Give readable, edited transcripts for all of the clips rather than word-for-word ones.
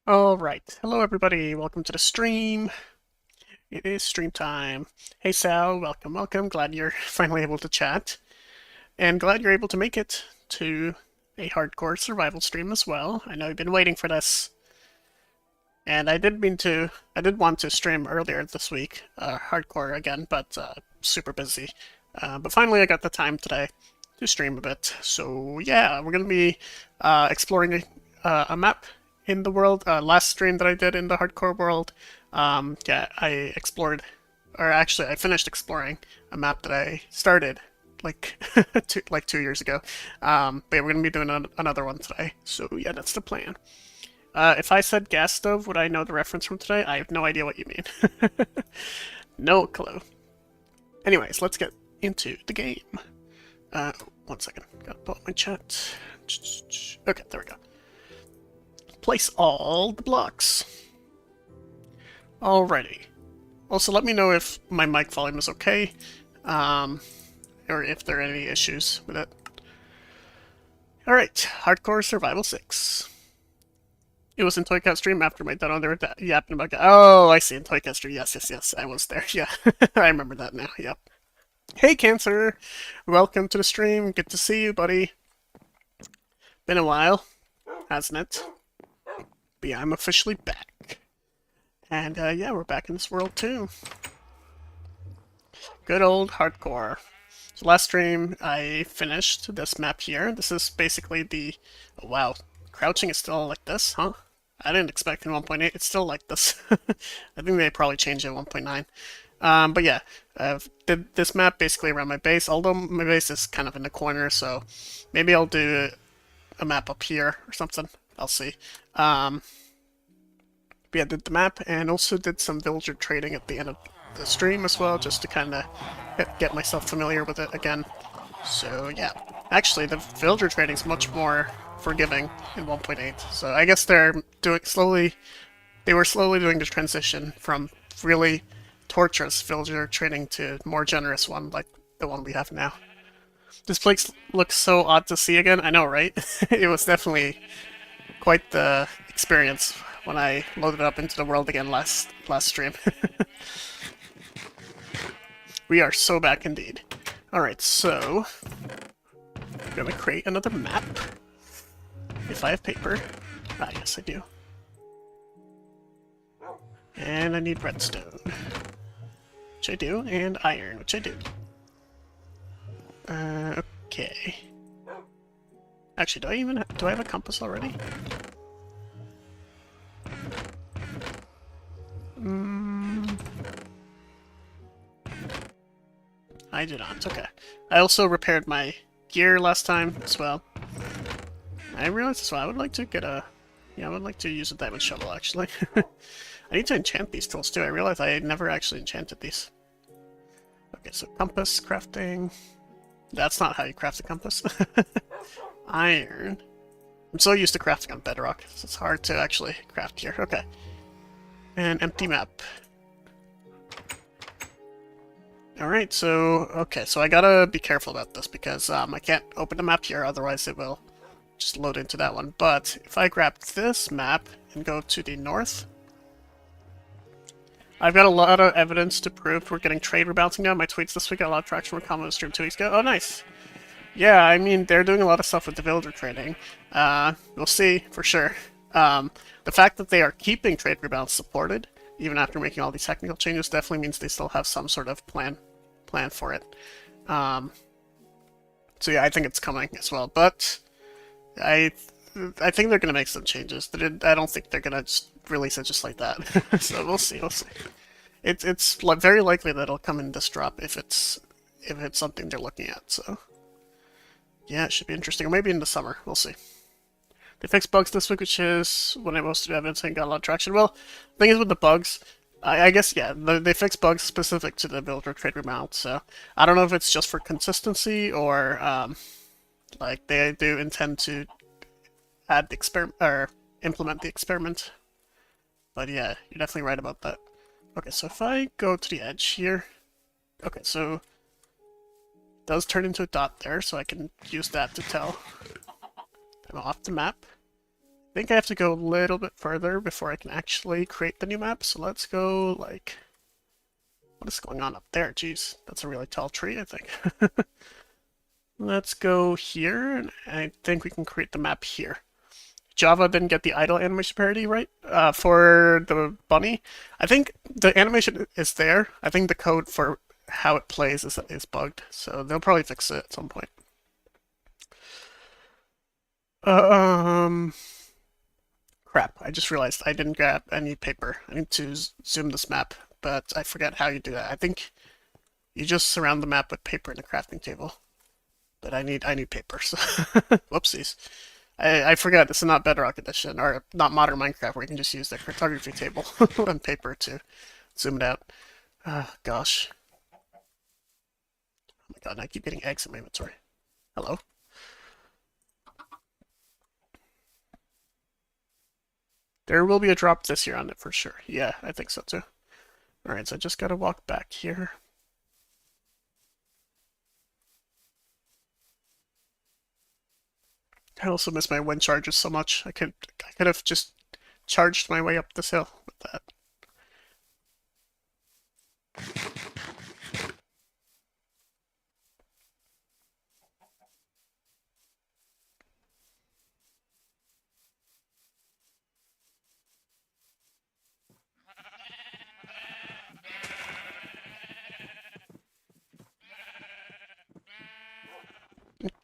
Alright, hello everybody, welcome to the stream. It is stream time. Hey Sal, welcome, glad you're finally able to chat. And glad you're able to make it to a hardcore survival stream as well. I know you've been waiting for this. And I did want to stream earlier this week, hardcore again, but super busy. But finally I got the time today to stream a bit. So yeah, we're gonna be exploring a map in the world. Last stream that I did in the hardcore world, yeah, I explored, or actually I finished exploring a map that I started like like 2 years ago. But yeah, we're gonna be doing another one today. So yeah, that's the plan. If I said gas stove, would I know the reference from today? I have no idea what you mean. No clue. Anyways, let's get into the game. One second. Gotta pull up my chat. Okay, there we go. Place all the blocks. Alrighty. Also, let me know if my mic volume is okay, or if there are any issues with it. Alright, Hardcore Survival 6. It was in Toycat stream after my demo. They were yapping about. Oh, I see. In Toycat stream. Yes. I was there. Yeah, I remember that now. Yep. Hey, Cancer. Welcome to the stream. Good to see you, buddy. Been a while, hasn't it? But yeah, I'm officially back. And yeah, we're back in this world too. Good old hardcore. So last stream, I finished this map here. This is basically the... Oh, wow. Crouching is still like this, huh? I didn't expect in 1.8. It's still like this. I think they probably changed it in 1.9. But yeah, did this map basically around my base, although my base is kind of in the corner, so maybe I'll do a map up here or something. I'll see. But yeah, did the map and also did some villager trading at the end of the stream as well, just to kind of get myself familiar with it again. So yeah, actually the villager trading is much more forgiving in 1.8. So I guess they're doing slowly. They were slowly doing the transition from really torturous villager trading to more generous one like the one we have now. This place looks so odd to see again. I know, right? It was definitely quite the experience when I loaded up into the world again last stream. We are so back indeed. Alright, so I'm gonna create another map. If I have paper. Ah, yes, I do. And I need redstone. Which I do, and iron, which I do. Okay. Actually, do I have a compass already? I do not. Okay. I also repaired my gear last time as well. I realized as well, I would like to get a... Yeah, I would like to use a diamond shovel, actually. I need to enchant these tools, too. I realized I never actually enchanted these. Okay, so compass crafting. That's not how you craft a compass. Iron. I'm so used to crafting on bedrock, so it's hard to actually craft here. Okay. And empty map. Alright, so... Okay, so I gotta be careful about this, because I can't open the map here, otherwise it will just load into that one. But if I grab this map and go to the north, I've got a lot of evidence to prove we're getting trade rebalancing now. My tweets this week got a lot of traction from comment stream 2 weeks ago. Oh, nice. Yeah, I mean, they're doing a lot of stuff with the villager trading. We'll see, for sure. The fact that they are keeping trade rebalance supported, even after making all these technical changes, definitely means they still have some sort of plan for it. So yeah, I think it's coming as well. But I think they're gonna make some changes. I don't think they're gonna just release it just like that. So we'll see. It's very likely that it'll come in this drop if it's something they're looking at. So yeah, it should be interesting. Or maybe in the summer. We'll see. They fixed bugs this week, which is when I posted evidence and got a lot of traction. Well, the thing is with the bugs, I guess, yeah, they fix bugs specific to the builder trade remount, so I don't know if it's just for consistency or, like, they do intend to add the experiment, or implement the experiment. But yeah, you're definitely right about that. Okay, so if I go to the edge here, okay, so it does turn into a dot there, so I can use that to tell I'm off the map. think I have to go a little bit further before I can actually create the new map. So let's go like, what is going on up there? Jeez, that's a really tall tree, I think. Let's go here, and I think we can create the map here. Java didn't get the idle animation parity right for the bunny. I think the animation is there. I think the code for how it plays is bugged, so they'll probably fix it at some point. Crap, I just realized I didn't grab any paper. I need to zoom this map, but I forgot how you do that. I think you just surround the map with paper in a crafting table. But I need paper, so whoopsies. I forgot this is not Bedrock Edition, or not Modern Minecraft, where you can just use the cartography table and paper to zoom it out. Gosh. Oh my god, I keep getting eggs in my inventory. Hello? There will be a drop this year on it for sure. Yeah, I think so too. Alright, so I just gotta walk back here. I also miss my wind charges so much. I could have just charged my way up this hill with that.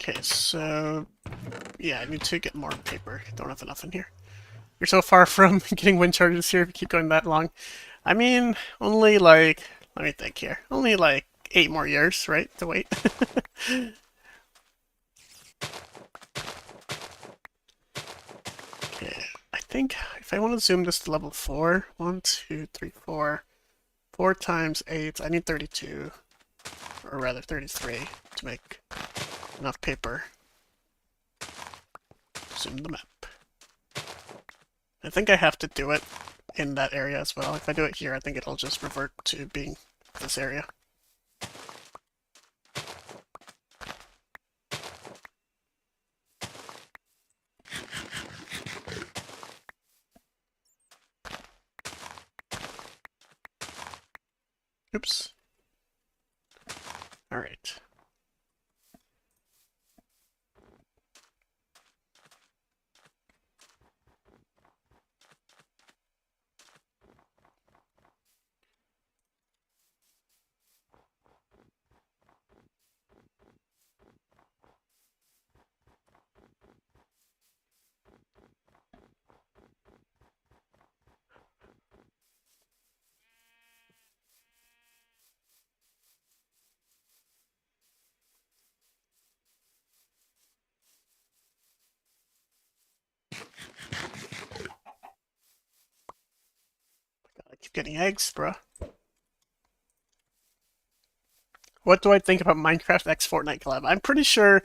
Okay, so yeah, I need to get more paper. Don't have enough in here. You're so far from getting wind charges here if you keep going that long. I mean, only like, let me think here. Only like 8 more years, right, to wait. Okay, I think if I want to zoom this to level 4, 1, 2, 3, 4, 4 times 8, I need 32, or rather 33, to make enough paper. Zoom the map. I think I have to do it in that area as well. If I do it here, I think it'll just revert to being this area. Oops. All right. I keep getting eggs, bruh. What do I think about Minecraft X Fortnite collab? I'm pretty sure,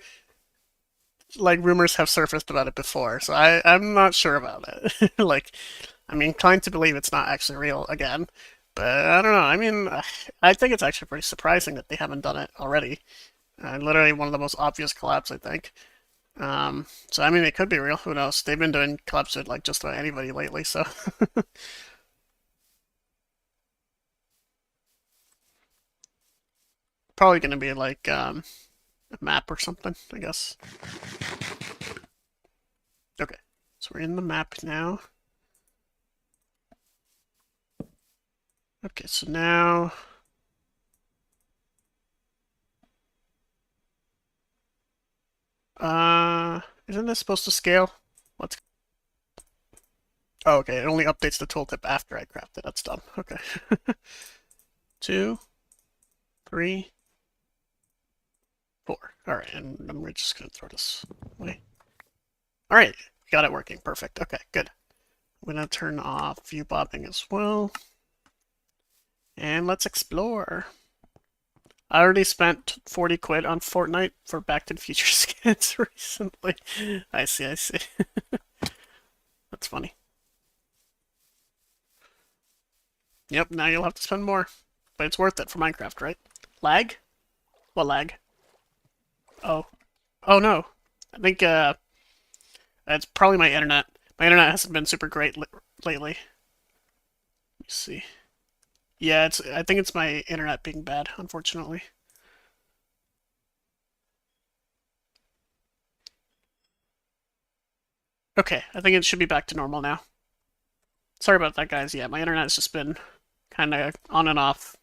like, rumors have surfaced about it before, so I'm not sure about it. Like, I'm inclined to believe it's not actually real again, but I don't know. I mean, I think it's actually pretty surprising that they haven't done it already. Literally one of the most obvious collabs, I think. So I mean, it could be real. Who knows? They've been doing collabs with like just about anybody lately, so probably gonna be like a map or something, I guess. Okay, so we're in the map now. Okay, so now isn't this supposed to scale? Let's Oh, okay, it only updates the tooltip after I craft it. That's dumb. Okay. 2, 3, 4. Alright, and we're just gonna throw this away. Alright, got it working. Perfect. Okay, good. I'm gonna turn off view bobbing as well. And let's explore. I already spent 40 quid on Fortnite for Back to the Future skins recently. I see, I see. That's funny. Yep, now you'll have to spend more. But it's worth it for Minecraft, right? Lag? What lag? Oh. Oh no. I think, it's probably my internet. My internet hasn't been super great lately. Let me see. Yeah, I think it's my internet being bad, unfortunately. Okay, I think it should be back to normal now. Sorry about that, guys. Yeah, my internet's just been kind of on and off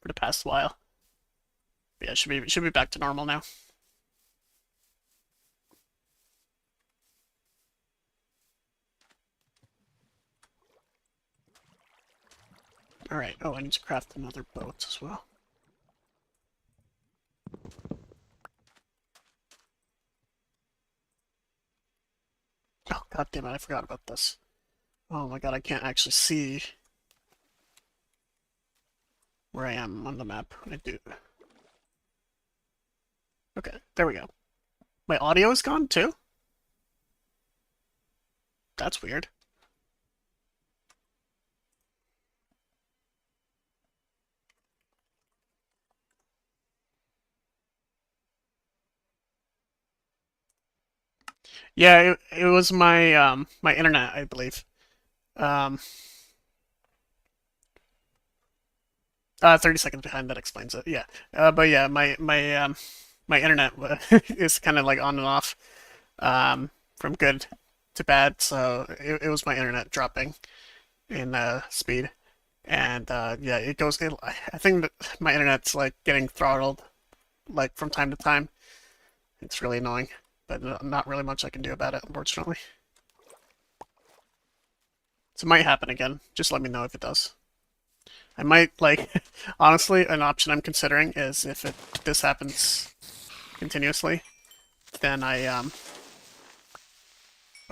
for the past while. But yeah, it should be back to normal now. All right. Oh, I need to craft another boat as well. Oh, god damn it, I forgot about this. Oh my god, I can't actually see where I am on the map. I do. Okay, there we go. My audio is gone too? That's weird. Yeah, it was my internet, I believe. Um 30 seconds behind, that explains it. Yeah. But yeah, my internet is kind of like on and off from good to bad, so it was my internet dropping in speed. And yeah, I think that my internet's like getting throttled like from time to time. It's really annoying, but not really much I can do about it, unfortunately. So it might happen again. Just let me know if it does. I might like honestly, an option I'm considering is if this happens continuously, then I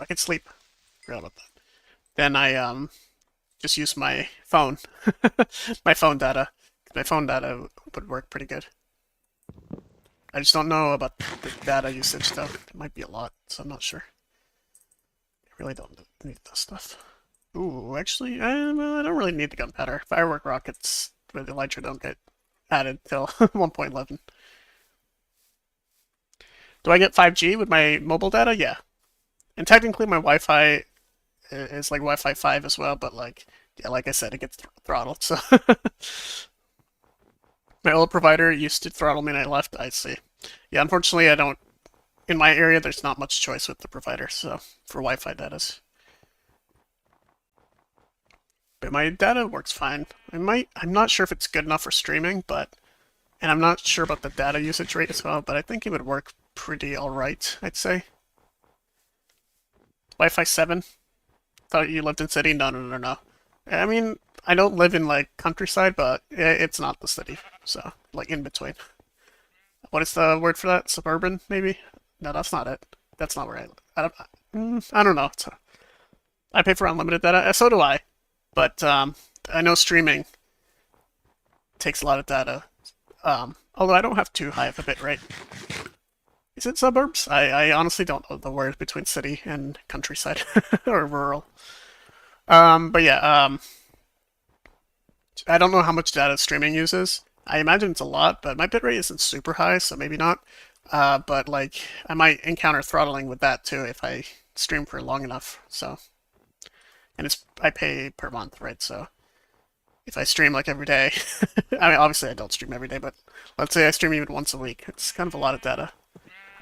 could sleep. Forgot about that. Then I just use my phone, my phone data. My phone data would work pretty good. I just don't know about the data usage though. It might be a lot, so I'm not sure. I really don't need this stuff. Ooh, actually, I don't really need the gunpowder. Firework rockets with Elytra don't get added till 1.11. Do I get 5G with my mobile data? Yeah. And technically my Wi-Fi is like Wi-Fi 5 as well, but like, yeah, like I said, it gets throttled, so. My old provider used to throttle me and I left, I see. Yeah, unfortunately I don't, in my area there's not much choice with the provider, so, for Wi-Fi data. But my data works fine. I'm not sure if it's good enough for streaming, and I'm not sure about the data usage rate as well, but I think it would work pretty alright, I'd say. Wi-Fi 7? Thought you lived in city? No, no, no, no. I mean, I don't live in, like, countryside, but it's not the city, so, like, in between. What is the word for that? Suburban, maybe? No, that's not it. That's not where I live. I don't know. I pay for unlimited data. So do I. But I know streaming takes a lot of data. Although I don't have too high of a bit rate. Is it suburbs? I honestly don't know the word between city and countryside or rural. But yeah, I don't know how much data streaming uses. I imagine it's a lot, but my bitrate isn't super high, so maybe not. But like, I might encounter throttling with that too if I stream for long enough. So, and I pay per month, right? So if I stream like every day, I mean, obviously I don't stream every day, but let's say I stream even once a week. It's kind of a lot of data.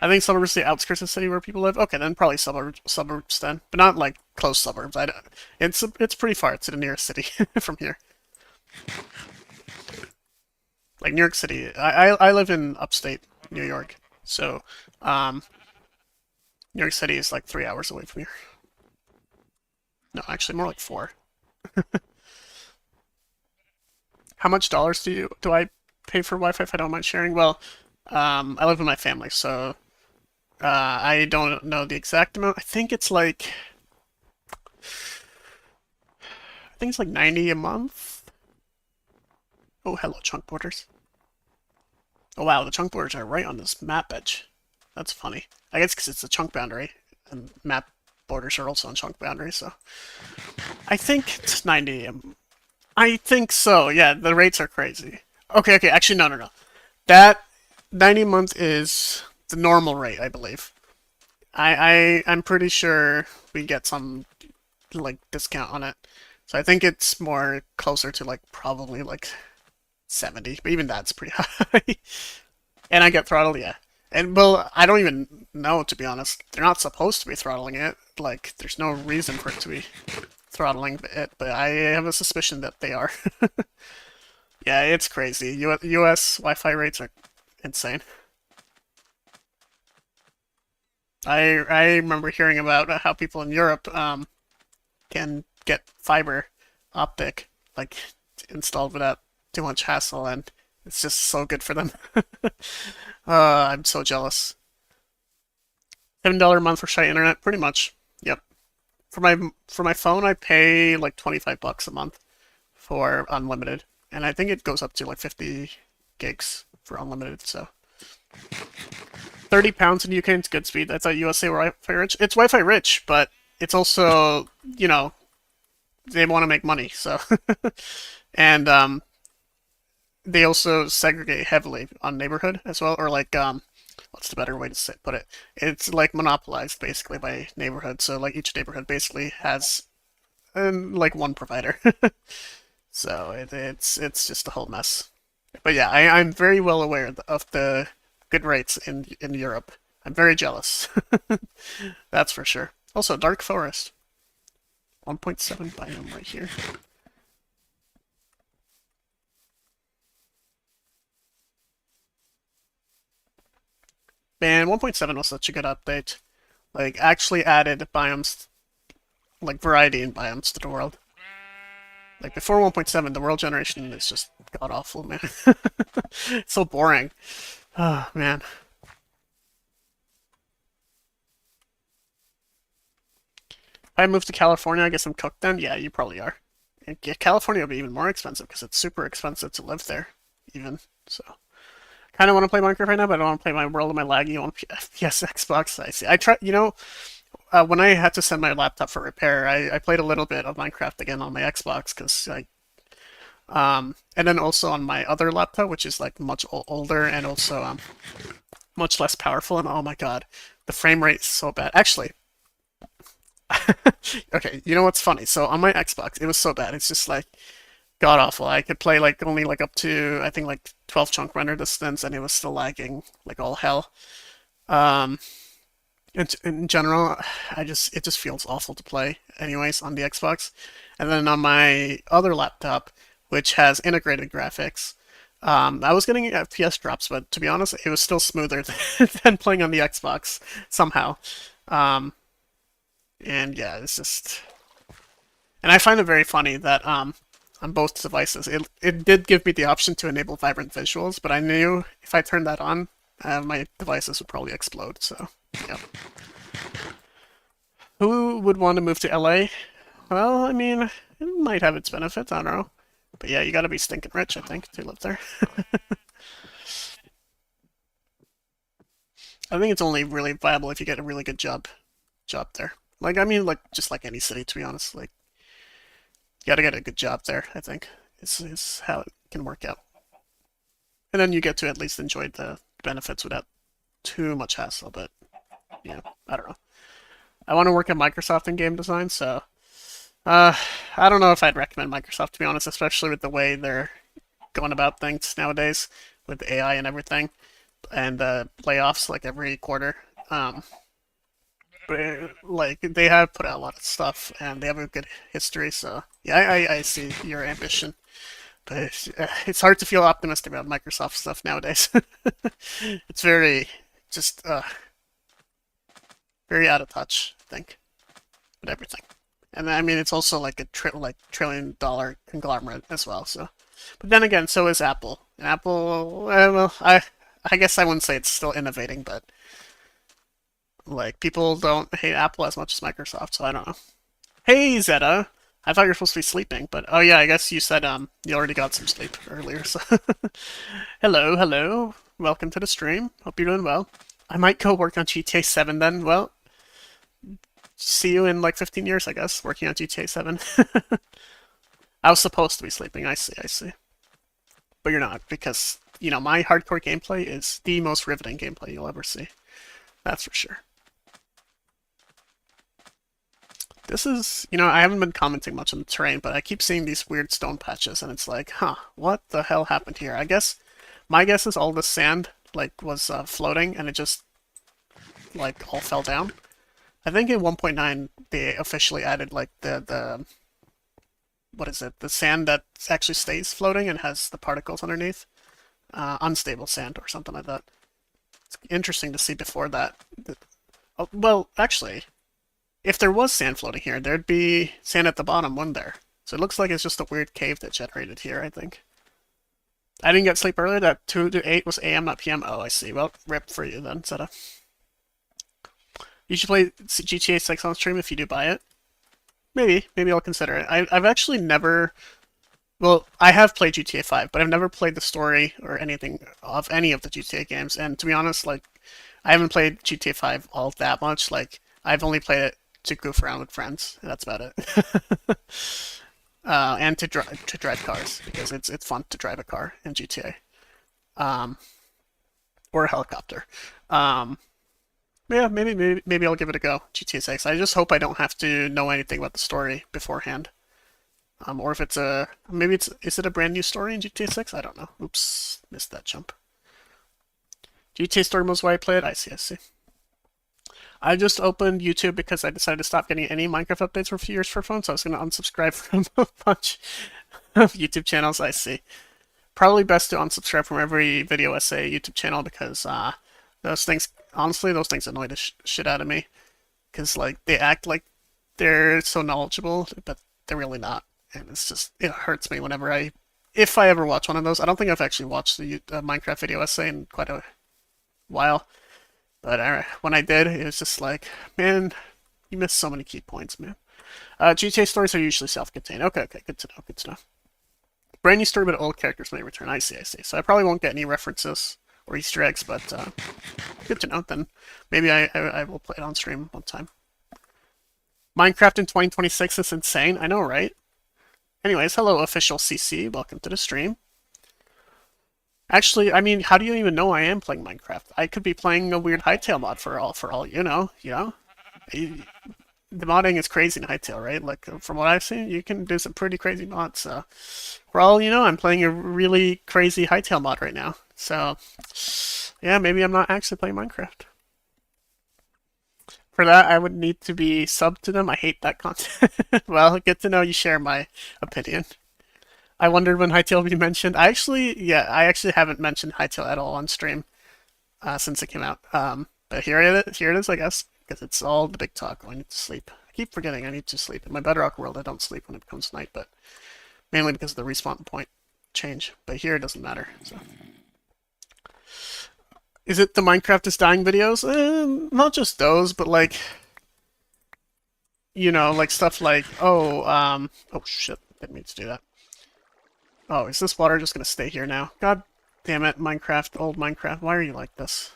I think suburbs are the outskirts of the city where people live. Okay, then probably suburbs then, but not like close suburbs. It's pretty far to the nearest city from here. Like New York City, I live in upstate New York, so New York City is like 3 hours away from here. No, actually more like 4. How much dollars do I pay for Wi-Fi if I don't mind sharing? Well, I live with my family, so I don't know the exact amount. I think it's like 90 a month. Oh, hello, chunk borders. Oh wow, the chunk borders are right on this map edge. That's funny. I guess because it's a chunk boundary, and map borders are also on chunk boundaries, so. I think it's 90. I think so, yeah, the rates are crazy. Okay, okay, actually, no. That 90 a month is the normal rate, I believe. I'm pretty sure we get some like discount on it. So I think it's more closer to like probably like 70, but even that's pretty high. And I get throttled, yeah. And well, I don't even know to be honest. They're not supposed to be throttling it. Like, there's no reason for it to be throttling it, but I have a suspicion that they are. Yeah, it's crazy. US Wi-Fi rates are insane. I remember hearing about how people in Europe can get fiber optic like installed without too much hassle, and it's just so good for them. I'm so jealous. $7 a month for shy internet, pretty much. Yep. For my phone, I pay like 25 bucks a month for unlimited, and I think it goes up to like 50 gigs for unlimited. So £30 in UK is good speed. That's at USA Wi-Fi rich. It's Wi-Fi rich, but it's also they want to make money. So and they also segregate heavily on neighborhood as well, or like what's the better way to put it? It's like monopolized basically by neighborhood. So like each neighborhood basically has like one provider. So it's just a whole mess. But yeah, I'm very well aware of the good rates in Europe. I'm very jealous. That's for sure. Also, Dark Forest. 1.7 biome right here. Man, 1.7 was such a good update. Like, actually added biomes, like variety in biomes to the world. Like, before 1.7, the world generation is just god-awful, man. It's so boring. Oh, man. If I move to California, I guess I'm cooked then? Yeah, you probably are. And yeah, California will be even more expensive because it's super expensive to live there, even. So, kind of want to play Minecraft right now, but I don't want to play my world on my laggy on PS Xbox. I see. I try, when I had to send my laptop for repair, I played a little bit of Minecraft again on my Xbox because and then also on my other laptop, which is like much older and also much less powerful. And oh my god, the frame rate is so bad. Actually, okay, you know what's funny? So on my Xbox, it was so bad. It's just like god awful. I could play like only like up to I think like 12 chunk render distance, and it was still lagging like all hell. Um, in general, it just feels awful to play, anyways, on the Xbox. And then on my other laptop, which has integrated graphics, I was getting FPS drops, but to be honest, it was still smoother than playing on the Xbox somehow. Um, and yeah, it's just, and I find it very funny that on both devices, it did give me the option to enable vibrant visuals, but I knew if I turned that on, my devices would probably explode. So, yeah. Who would want to move to LA? Well, I mean, it might have its benefits. I don't know. But yeah, you gotta be stinking rich, I think, to live there. I think it's only really viable if you get a really good job there. Like, I mean, like just like any city, to be honest. Like, you gotta get a good job there. I think is how it can work out, and then you get to at least enjoy the benefits without too much hassle. But yeah, I don't know. I want to work at Microsoft in game design, so uh, I don't know if I'd recommend Microsoft to be honest, especially with the way they're going about things nowadays with AI and everything, and layoffs like every quarter. But like they have put out a lot of stuff, and they have a good history. So yeah, I see your ambition, but it's hard to feel optimistic about Microsoft stuff nowadays. It's very just very out of touch, I think, with everything. And I mean, it's also like a $1 trillion conglomerate as well. So, but then again, so is Apple. And Apple, well, I guess I wouldn't say it's still innovating, but like people don't hate Apple as much as Microsoft. So I don't know. Hey Zeta, I thought you were supposed to be sleeping, but oh yeah, I guess you said you already got some sleep earlier. So hello, hello, welcome to the stream. Hope you're doing well. I might go work on GTA 7 then. Well, see you in like 15 years, I guess, working on GTA 7. I was supposed to be sleeping. I see, I see. But you're not, because, my hardcore gameplay is the most riveting gameplay you'll ever see. That's for sure. This is, you know, I haven't been commenting much on the terrain, but I keep seeing these weird stone patches, and it's like, huh, what the hell happened here? I guess, my guess is all the sand, like, was floating, and it just, like, all fell down. I think in 1.9 they officially added, like, what is it? The sand that actually stays floating and has the particles underneath. Unstable sand or something like that. It's interesting to see before that. Oh, well, actually, if there was sand floating here, there'd be sand at the bottom, wouldn't there? So it looks like it's just a weird cave that generated here, I think. I didn't get sleep earlier. That 2 to 8 was AM, not PM. Oh, I see. Well, rip for you then, Zeta. You should play GTA 6 on stream if you do buy it. Maybe I'll consider it. I've actually never... Well, I have played GTA 5, but I've never played the story or anything of any of the GTA games. And to be honest, like, I haven't played GTA 5 all that much. Like, I've only played it to goof around with friends. That's about it. And to drive cars because it's fun to drive a car in GTA, or a helicopter. Yeah, maybe I'll give it a go. GTA 6. I just hope I don't have to know anything about the story beforehand. Or if it's a maybe is it a brand new story in GTA 6? I don't know. Oops, missed that jump. GTA story mode's why I play it. I see. I just opened YouTube because I decided to stop getting any Minecraft updates for a few years for phone, so I was going to unsubscribe from a bunch of YouTube channels. I see. Probably best to unsubscribe from every video essay YouTube channel because those things, honestly, those things annoy the shit out of me. Because like they act like they're so knowledgeable, but they're really not, and it's just it hurts me whenever if I ever watch one of those. I don't think I've actually watched the Minecraft video essay in quite a while. But when I did, it was just like, man, you missed so many key points, man. GTA stories are usually self-contained. Okay, good to know. Brand new story, but old characters may return. I see. So I probably won't get any references or Easter eggs, but good to know. Then maybe I will play it on stream one time. Minecraft in 2026 is insane. I know, right? Anyways, hello, official CC. Welcome to the stream. Actually, I mean, how do you even know I am playing Minecraft? I could be playing a weird Hytale mod for all you know. The modding is crazy in Hytale, right? Like, from what I've seen, you can do some pretty crazy mods. So, for all you know, I'm playing a really crazy Hytale mod right now. So, yeah, maybe I'm not actually playing Minecraft. For that, I would need to be subbed to them. I hate that content. Well, good to know you share my opinion. I wondered when Hytale will be mentioned. I actually haven't mentioned Hytale at all on stream since it came out. But here it is, I guess, because it's all the big talk. Oh, I need to sleep. I keep forgetting I need to sleep. In my Bedrock world, I don't sleep when it becomes night, but mainly because of the respawn point change. But here it doesn't matter. So. Is it the Minecraft is dying videos? Not just those, but like, you know, like stuff like, oh shit, didn't mean to do that. Oh, is this water just gonna stay here now? God damn it, Minecraft, old Minecraft, why are you like this?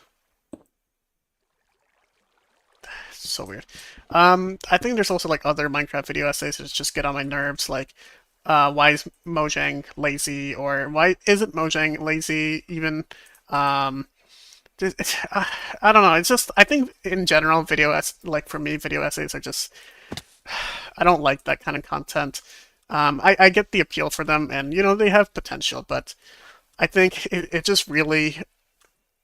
It's so weird. I think there's also like other Minecraft video essays that just get on my nerves, like, why is Mojang lazy, or why isn't Mojang lazy even, I don't know, it's just, I think in general like for me, video essays are just, I don't like that kind of content. I get the appeal for them, and you know they have potential, but I think it just really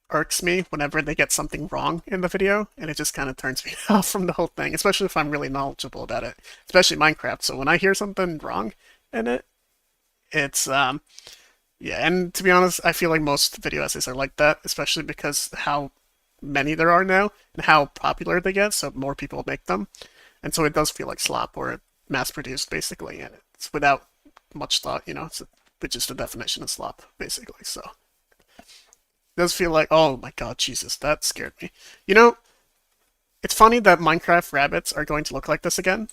irks me whenever they get something wrong in the video, and it just kind of turns me off from the whole thing, especially if I'm really knowledgeable about it, especially Minecraft. So when I hear something wrong in it, it's yeah. And to be honest, I feel like most video essays are like that, especially because how many there are now and how popular they get, so more people make them, and so it does feel like slop or mass-produced basically, and it's without much thought, you know, it's just a definition of slop, basically, so. It does feel like, oh my god, Jesus, that scared me. You know, it's funny that Minecraft rabbits are going to look like this again,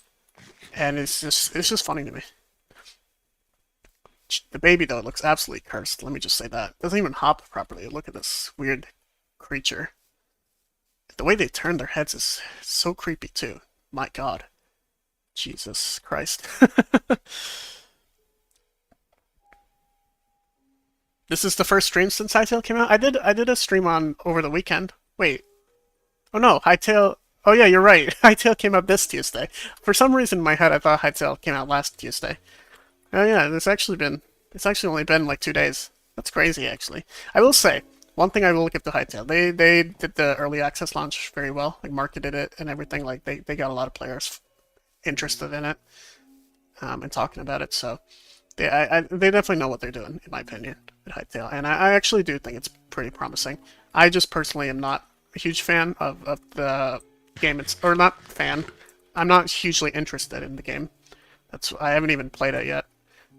and it's just funny to me. The baby, though, looks absolutely cursed, let me just say that. It doesn't even hop properly. Look at this weird creature. The way they turn their heads is so creepy, too. My god. Jesus Christ. This is the first stream since Hytale came out? I did a stream on over the weekend. Wait. Oh no, Hytale Oh yeah, you're right. Hytale came out this Tuesday. For some reason in my head I thought Hytale came out last Tuesday. Oh yeah, it's actually only been like 2 days. That's crazy actually. I will say, one thing I will give to Hytale, they did the early access launch very well, like marketed it and everything, like they got a lot of players interested in it, and talking about it, so they definitely know what they're doing, in my opinion, at Hytale, and I actually do think it's pretty promising. I just personally am not a huge fan of the game. Or not fan. I'm not hugely interested in the game. I haven't even played it yet.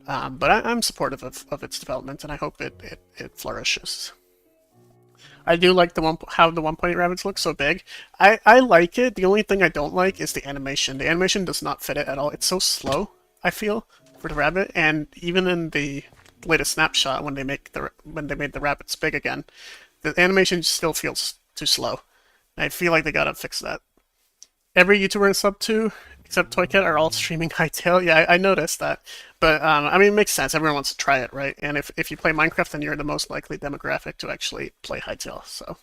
But I'm supportive of its development, and I hope it flourishes. I do like how the 1.8 rabbits look so big. I like it. The only thing I don't like is the animation. The animation does not fit it at all. It's so slow, I feel, for the rabbit, and even in the latest snapshot when they made the rabbits big again, the animation still feels too slow. I feel like they gotta fix that. Every YouTuber I sub to, except Toycat, are all streaming Hytale. Yeah, I noticed that. But, I mean, it makes sense. Everyone wants to try it, right? And if you play Minecraft, then you're the most likely demographic to actually play Hytale, so...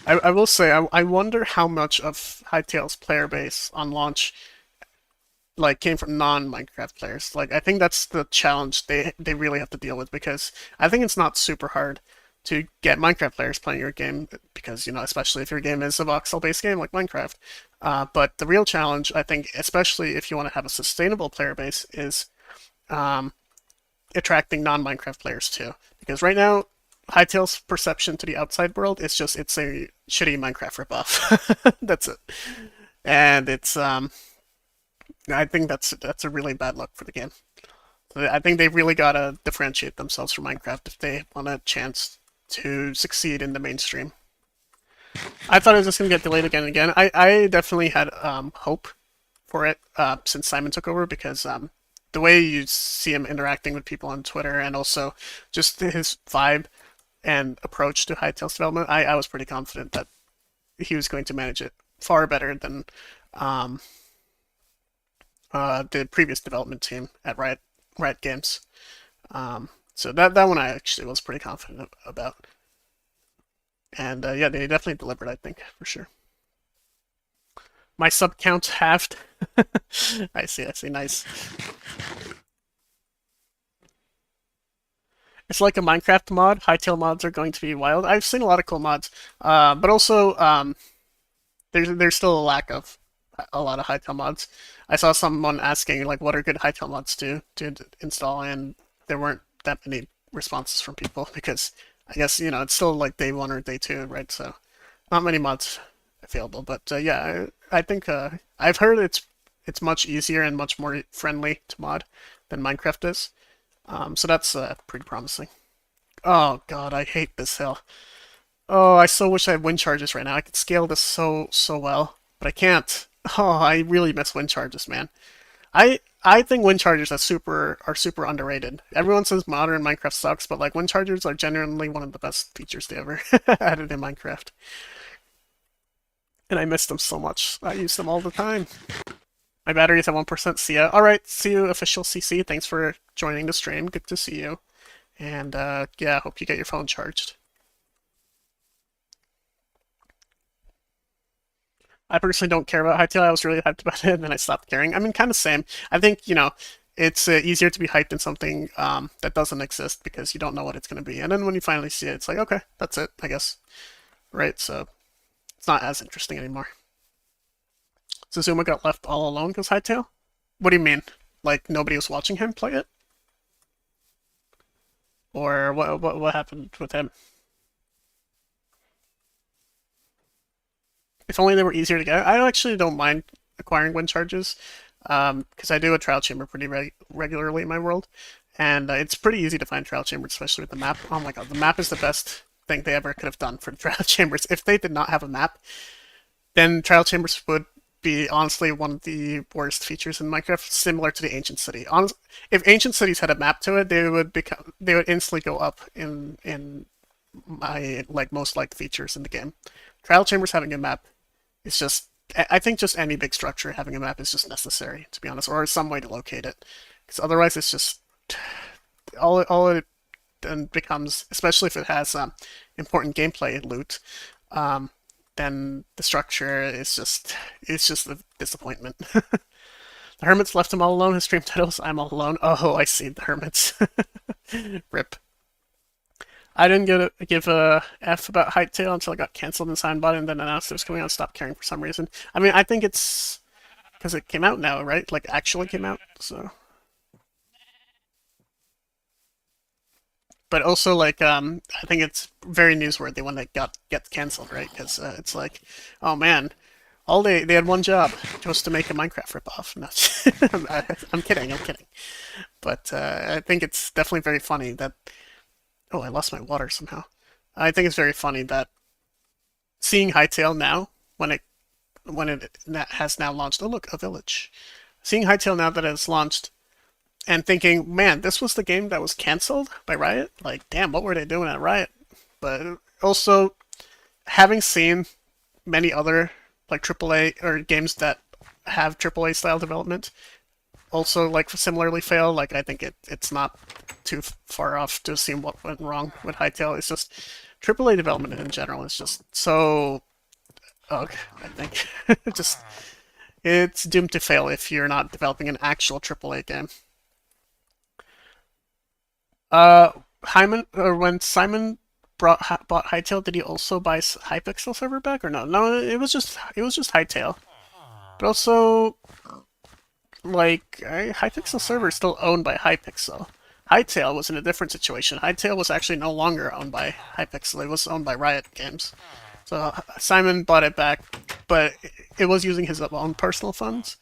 I will say, I wonder how much of Hytale's player base on launch like came from non-Minecraft players. Like I think that's the challenge they really have to deal with, because I think it's not super hard to get Minecraft players playing your game, because especially if your game is a voxel-based game like Minecraft. But the real challenge, I think, especially if you want to have a sustainable player base, is um, attracting non-Minecraft players too. Because right now, Hytale's perception to the outside world is just it's a shitty Minecraft ripoff. That's it, and it's I think that's a really bad look for the game. I think they've really got to differentiate themselves from Minecraft if they want a chance to succeed in the mainstream. I thought it was just going to get delayed again and again. I definitely had hope for it since Simon took over, because the way you see him interacting with people on Twitter, and also just his vibe and approach to Hytale's development, I was pretty confident that he was going to manage it far better than um, the previous development team at Riot Games. So that one I actually was pretty confident about. And yeah, they definitely delivered, I think, for sure. My sub count halved. I see, nice. It's like a Minecraft mod. Hytale mods are going to be wild. I've seen a lot of cool mods, but also there's still a lack of a lot of Hytale mods. I saw someone asking like, what are good Hytale mods to install, and there weren't that many responses from people, because I guess it's still like day 1 or day 2, right? So not many mods available. But yeah, I think I've heard it's much easier and much more friendly to mod than Minecraft is. So that's pretty promising. Oh god, I hate this hill. Oh, I so wish I had wind charges right now. I could scale this so well, but I can't. Oh, I really miss wind charges, man. I think wind chargers are super underrated. Everyone says modern Minecraft sucks, but like wind chargers are genuinely one of the best features they ever added in Minecraft. And I miss them so much. I use them all the time. My battery's at 1%. See ya. Alright, see you, official CC. Thanks for joining the stream. Good to see you. And yeah, hope you get your phone charged. I personally don't care about Hytale. I was really hyped about it, and then I stopped caring. I mean, kind of same. I think, it's easier to be hyped in something that doesn't exist, because you don't know what it's going to be. And then when you finally see it, it's like, okay, that's it, I guess. Right? So it's not as interesting anymore. Zuma got left all alone because Hytale? What do you mean? Like nobody was watching him play it? Or what happened with him? If only they were easier to get. I actually don't mind acquiring wind charges, because I do a trial chamber pretty regularly in my world, and it's pretty easy to find trial chambers, especially with the map. Oh my god, the map is the best thing they ever could have done for the trial chambers. If they did not have a map, then trial chambers would be honestly one of the worst features in Minecraft, similar to the Ancient City. If Ancient Cities had a map to it, they would instantly go up in my like most liked features in the game. Trial chambers having a map is just, I think just any big structure having a map is just necessary, to be honest, or some way to locate it, because otherwise it's just all it then becomes, especially if it has important gameplay loot. Um, then the structure is just a disappointment. The Hermits left him all alone. His stream titles, I'm all alone. Oh, I see the Hermits. Rip. I didn't give a F about Hytale until it got cancelled and signed by it and then announced it was coming out and stopped caring for some reason. I mean, I think it's because it came out now, right? Like, actually came out, so. But also, like, I think it's very newsworthy when it gets cancelled, right? Because it's like, oh man, all they had one job, just to make a Minecraft ripoff. No, I'm kidding, I'm kidding. But I think it's definitely very funny that. Oh, I lost my water somehow. I think it's very funny that seeing Hytale now, when it has now launched. Oh look, a village. Seeing Hytale now that it's launched, and thinking, man, this was the game that was canceled by Riot. Like, damn, what were they doing at Riot? But also, having seen many other like AAA or games that have AAA style development also like similarly fail. Like I think it's not too far off to assume what went wrong with Hytale. It's just AAA development in general is just so ugh, I think. Just it's doomed to fail if you're not developing an actual AAA game. Hyman or when Simon bought Hytale, did he also buy Hypixel server back or no? No, it was just Hytale. But also, like, Hypixel server is still owned by Hypixel. Hytale was in a different situation. Hytale was actually no longer owned by Hypixel. It was owned by Riot Games. So Simon bought it back, but it was using his own personal funds.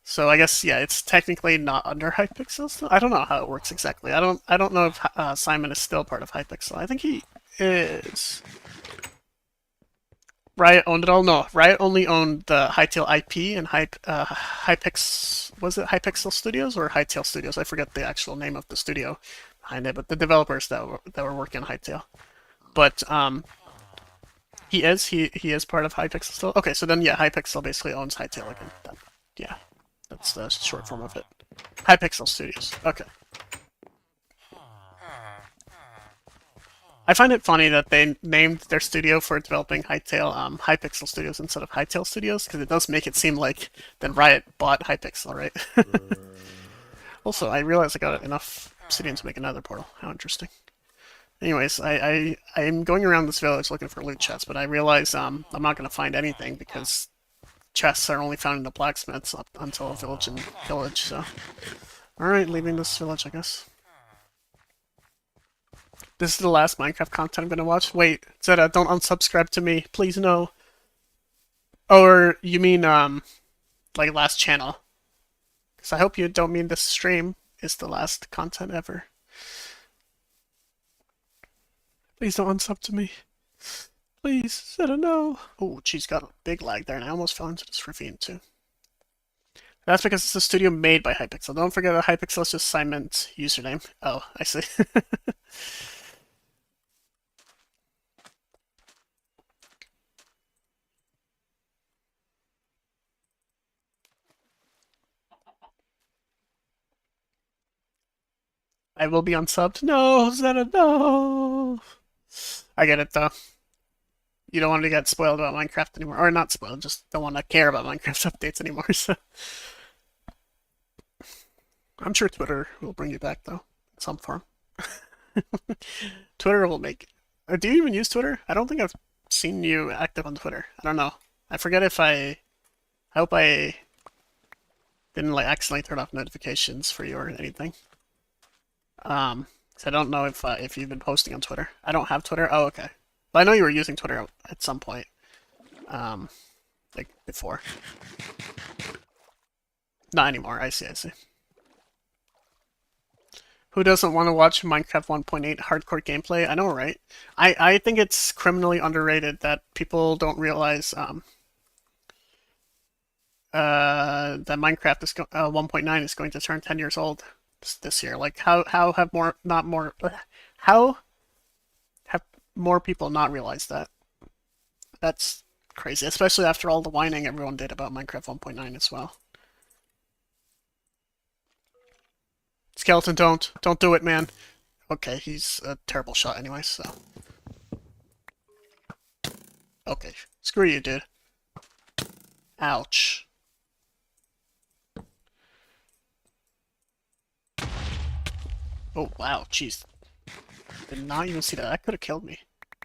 So I guess yeah, it's technically not under Hypixel. So I don't know how it works exactly. I don't know if Simon is still part of Hypixel. I think he is. Riot owned it all. No, Riot only owned the Hytale IP and Hypix. Was it Hypixel Studios or Hytale Studios? I forget the actual name of the studio behind it, but the developers that were working on Hytale. But he is part of Hypixel still. Okay, so then yeah, Hypixel basically owns Hytale again. Yeah, that's the short form of it. Hypixel Studios. Okay. I find it funny that they named their studio for developing Hytale Hypixel Studios instead of Hytale Studios, because it does make it seem like then Riot bought Hypixel, right? Also, I realized I got enough obsidian to make another portal. How interesting. Anyways, I'm going around this village looking for loot chests, but I realize I'm not going to find anything because chests are only found in the blacksmiths up until village and village, so. Alright, leaving this village, I guess. This is the last Minecraft content I'm gonna watch. Wait, Zeta, don't unsubscribe to me. Please no. Or you mean, like last channel? Because I hope you don't mean this stream is the last content ever. Please don't unsub to me. Please, Zeta, no. Oh, she's got a big lag there, and I almost fell into this ravine too. That's because it's a studio made by Hypixel. Don't forget that Hypixel is just Simon's username. Oh, I see. I will be unsubbed. No, Zeta, no. I get it though. You don't want to get spoiled about Minecraft anymore, or not spoiled, just don't want to care about Minecraft updates anymore. So I'm sure Twitter will bring you back though, in some form. Twitter will make. Do you even use Twitter? I don't think I've seen you active on Twitter. I don't know. I forget if I hope I didn't like accidentally turn off notifications for you or anything. So I don't know if you've been posting on Twitter. I don't have Twitter. Oh, okay. But I know you were using Twitter at some point. Like before. Not anymore. I see. I see. Who doesn't want to watch Minecraft 1.8 hardcore gameplay? I know, right? I think it's criminally underrated that people don't realize that Minecraft is 1.9 is going to turn 10 years old this year. Like, how have how have more people not realized that? That's crazy, especially after all the whining everyone did about Minecraft 1.9 as well. Skeleton, don't do it, man. Okay, he's a terrible shot anyway, so. Okay, screw you, dude. Ouch. Oh, wow, jeez. Did not even see that. That could have killed me.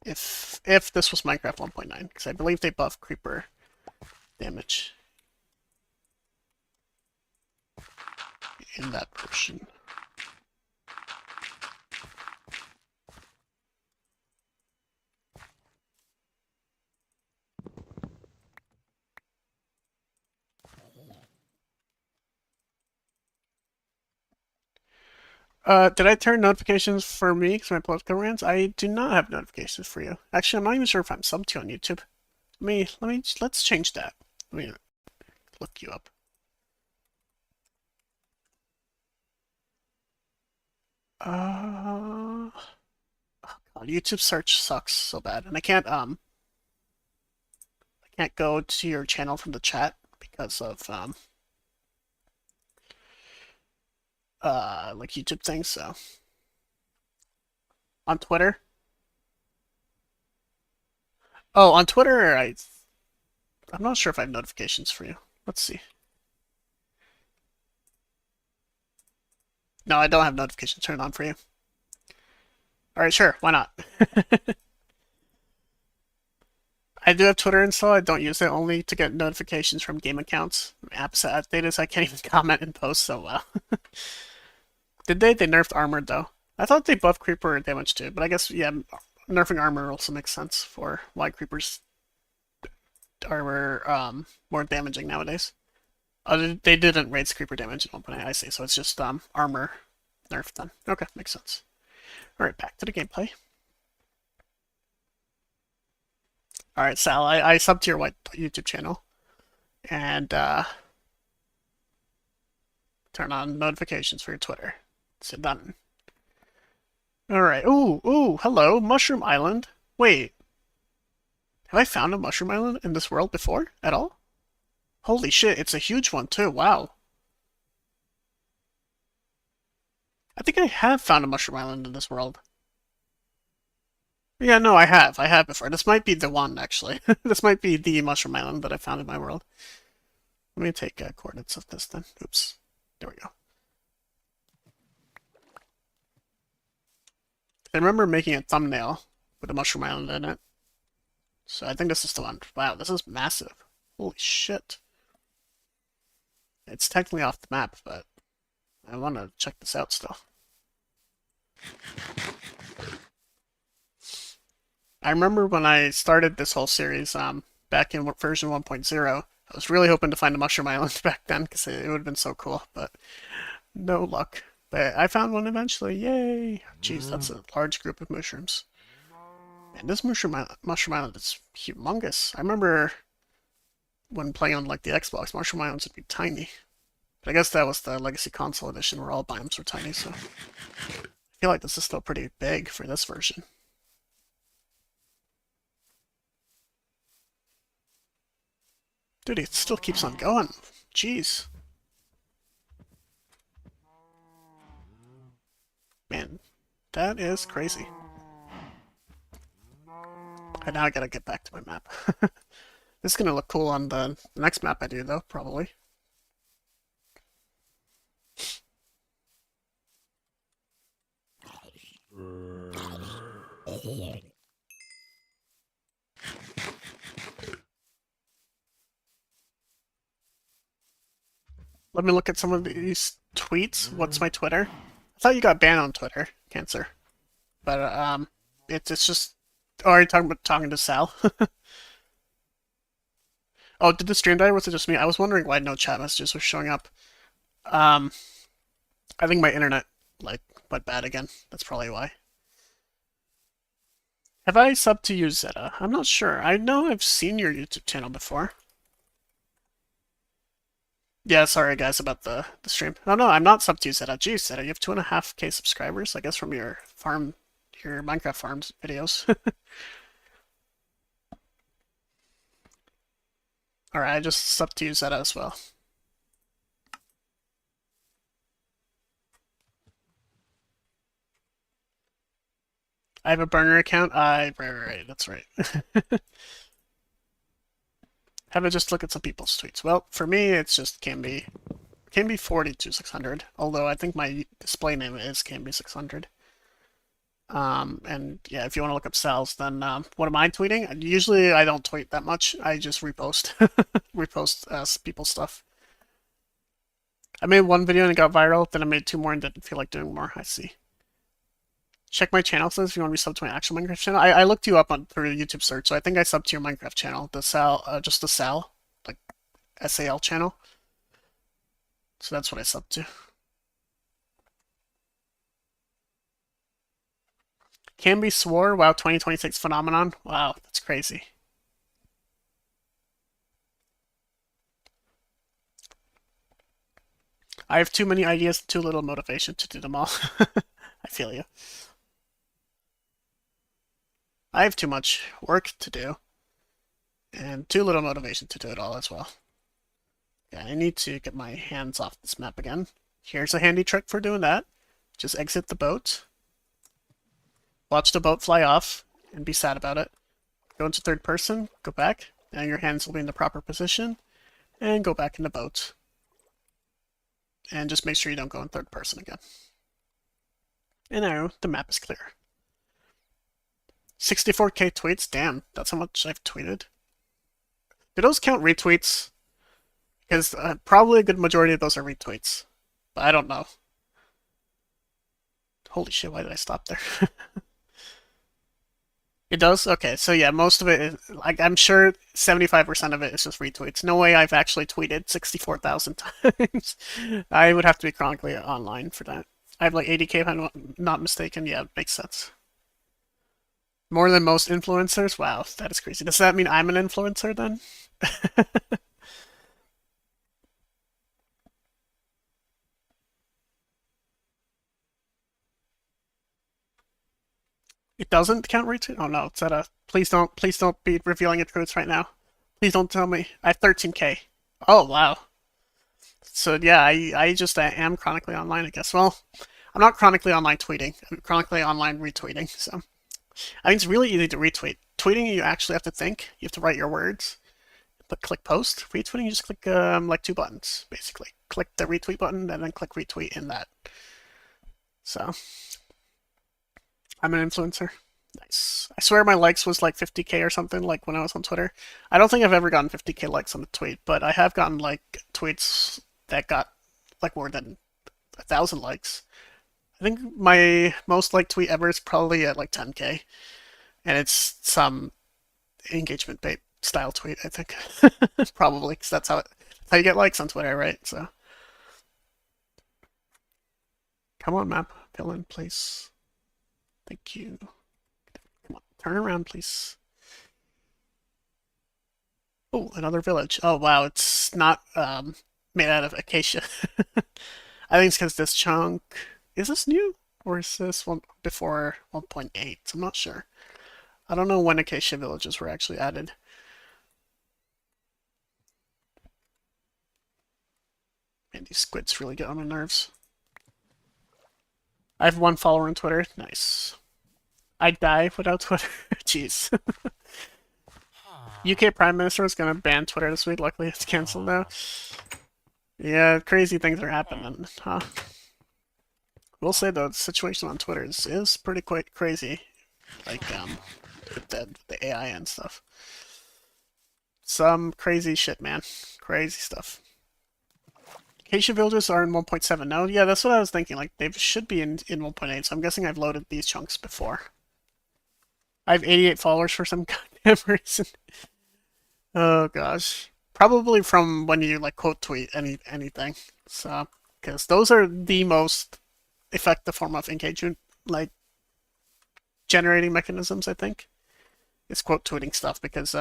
If this was Minecraft 1.9, because I believe they buff creeper damage in that version. Did I turn notifications for me because my political rants? I do not have notifications for you. Actually, I'm not even sure if I'm subbed to you on YouTube. Let's change that. Let me look you up. Oh God, YouTube search sucks so bad, and I can't go to your channel from the chat because of like YouTube things. So on Twitter. Oh, on Twitter, I'm not sure if I have notifications for you. Let's see. No, I don't have notifications turned on for you. All right, sure, why not? I do have Twitter installed. I don't use it, only to get notifications from game accounts. Apps are outdated, so I can't even comment and post so well. Did they? They nerfed armored though. I thought they buffed creeper damage too, but I guess yeah, nerfing armor also makes sense for why creepers are more damaging nowadays. They didn't raise creeper damage in 1.8, I see, so it's just armor nerf then. Okay, makes sense. Alright, back to the gameplay. Alright, Sal, I subbed to your white YouTube channel. And turn on notifications for your Twitter. So done. Alright, ooh, hello, Mushroom Island. Wait, have I found a Mushroom Island in this world before, at all? Holy shit, it's a huge one too, wow. I think I have found a Mushroom Island in this world. Yeah, no, I have. I have before. This might be the one, actually. This might be the Mushroom Island that I found in my world. Let me take coordinates of this then. Oops. There we go. I remember making a thumbnail with a Mushroom Island in it. So I think this is the one. Wow, this is massive. Holy shit. It's technically off the map, but I want to check this out still. I remember when I started this whole series back in version 1.0, I was really hoping to find a Mushroom Island back then because it would have been so cool, but no luck. But I found one eventually. Yay! Jeez, that's a large group of mushrooms. Man, this Mushroom Island is humongous. I remember when playing on like the Xbox, Mushroom Islands would be tiny. But I guess that was the Legacy Console Edition where all biomes were tiny, so I feel like this is still pretty big for this version. Dude, it still keeps on going. Jeez. Man, that is crazy. And now I gotta get back to my map. This is gonna look cool on the next map I do, though, probably. Let me look at some of these tweets. What's my Twitter? I thought you got banned on Twitter, Cancer. But it's just. Oh, are you talking to Sal? Oh, did the stream die? Or was it just me? I was wondering why no chat messages were showing up. Um, I think my internet like went bad again. That's probably why. Have I subbed to you, Zeta? I'm not sure. I know I've seen your YouTube channel before. Yeah, sorry guys about the stream. Oh no, I'm not subbed to you, Zeta. Geez, Zeta, you have 2.5K subscribers, I guess from your Minecraft farms videos. Alright, I just subbed to you, Zeta, as well. I have a burner account. Right, that's right. Have it just look at some people's tweets. Well, for me, it's just Canby 42600. Although I think my display name is Canby600. And yeah, if you want to look up Sal's, then what am I tweeting? Usually I don't tweet that much. I just repost repost people's stuff. I made one video and it got viral. Then I made two more and didn't feel like doing more. I see. Check my channel says if you want to be subbed to my actual Minecraft channel. I looked you up on through YouTube search, so I think I subbed to your Minecraft channel, the Sal, just the Sal, like SAL channel. So that's what I subbed to. Canby swore, wow, 2026 phenomenon. Wow, that's crazy. I have too many ideas and too little motivation to do them all. I feel you. I have too much work to do and too little motivation to do it all as well. Yeah, I need to get my hands off this map again. Here's a handy trick for doing that. Just exit the boat. Watch the boat fly off and be sad about it. Go into third person, go back. Now your hands will be in the proper position. And go back in the boat. And just make sure you don't go in third person again. And now the map is clear. 64k tweets? Damn, that's how much I've tweeted. Do those count retweets? Because probably a good majority of those are retweets. But I don't know. Holy shit, why did I stop there? It does? Okay, so yeah, most of it is, like, I'm sure 75% of it is just retweets. No way I've actually tweeted 64,000 times. I would have to be chronically online for that. I have like 80k if I'm not mistaken. Yeah, it makes sense. More than most influencers? Wow, that is crazy. Does that mean I'm an influencer then? It doesn't count retweet? Oh no, it's at a please don't be revealing your truths right now. Please don't tell me. I have 13k. Oh wow. So yeah, I just am chronically online, I guess. Well, I'm not chronically online tweeting. I'm chronically online retweeting, so I think it's really easy to retweet. Tweeting, you actually have to think. You have to write your words. But click post. Retweeting, you just click like two buttons, basically. Click the retweet button and then click retweet in that. So I'm an influencer. Nice. I swear my likes was like 50k or something, like when I was on Twitter. I don't think I've ever gotten 50k likes on a tweet, but I have gotten like tweets that got like more than 1,000 likes. I think my most liked tweet ever is probably at like 10k, and it's some engagement bait style tweet, I think. Probably, because that's how you get likes on Twitter, right? So, come on, map, fill in, please. Thank you. Come on, turn around, please. Oh, another village. Oh wow, it's not made out of acacia. I think it's because this chunk is this new or is this one before 1.8? I'm not sure. I don't know when acacia villages were actually added. Man, these squids really get on my nerves. I have one follower on Twitter. Nice. I'd die without Twitter. Jeez. UK Prime Minister is gonna ban Twitter this week. Luckily, it's canceled now. Yeah, crazy things are happening, huh? We'll say though, the situation on Twitter is pretty quite crazy. Like, with the AI and stuff. Some crazy shit, man. Crazy stuff. Acacia villages are in 1.7 now. Yeah, that's what I was thinking. Like, they should be in 1.8, so I'm guessing I've loaded these chunks before. I have 88 followers for some goddamn reason. Oh gosh. Probably from when you like quote tweet anything. So, because those are the most effective form of engagement, like generating mechanisms, I think. It's quote tweeting stuff because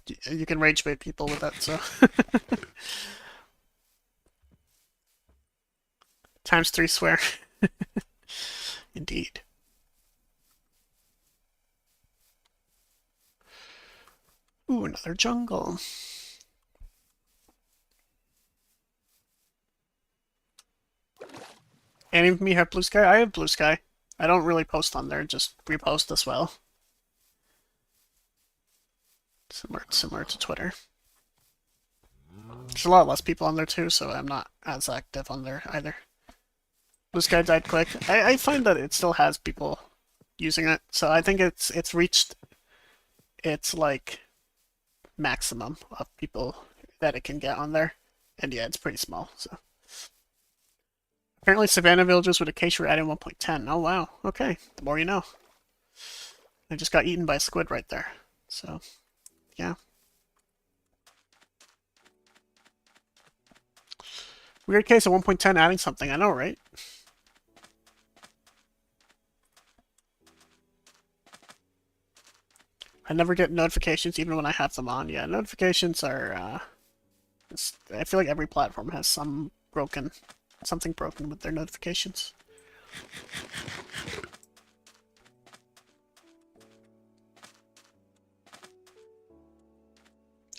you can rage bait people with that, so ×3 swear. Indeed. Ooh, another jungle. Any of me have blue sky? I have blue sky. I don't really post on there, just repost as well. Similar to Twitter. There's a lot less people on there too, so I'm not as active on there either. This guy died quick. I find that it still has people using it, so I think it's reached its like maximum of people that it can get on there. And yeah, it's pretty small, so. Apparently Savannah villagers with acacia were adding 1.10. Oh wow, okay. The more you know. I just got eaten by a squid right there. So, yeah. Weird case of 1.10 adding something, I know, right? I never get notifications even when I have them on. Yeah, notifications are, I feel like every platform has something broken with their notifications.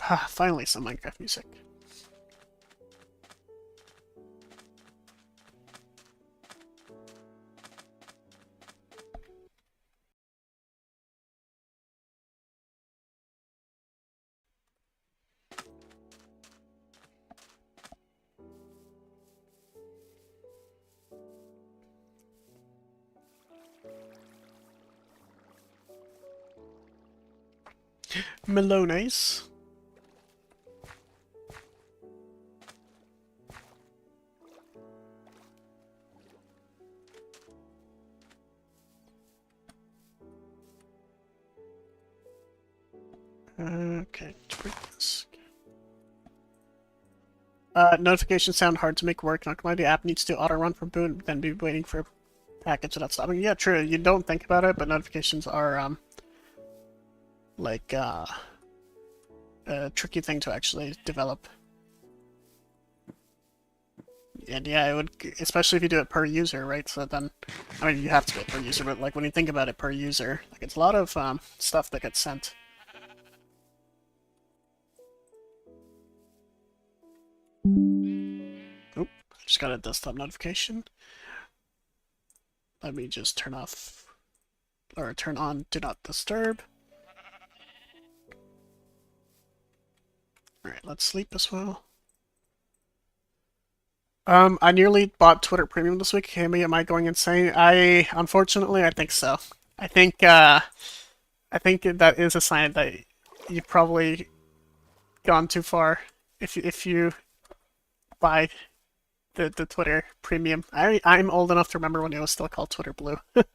Ah, finally some Minecraft music. Melones. Okay, let's break this. Notifications sound hard to make work. Not gonna lie, the app needs to auto-run from boot, then be waiting for a package without stopping. Yeah, true. You don't think about it, but notifications are, like, a tricky thing to actually develop. And yeah, it would, especially if you do it per user, right? So then, I mean, you have to do it per user, but like when you think about it per user, like it's a lot of stuff that gets sent. Oop, I just got a desktop notification. Let me just turn off, or turn on Do Not Disturb. Alright, let's sleep as well. I nearly bought Twitter Premium this week. Amy, am I going insane? Unfortunately, I think so. I think that is a sign that you've probably gone too far if you buy the Twitter Premium. I'm old enough to remember when it was still called Twitter Blue, and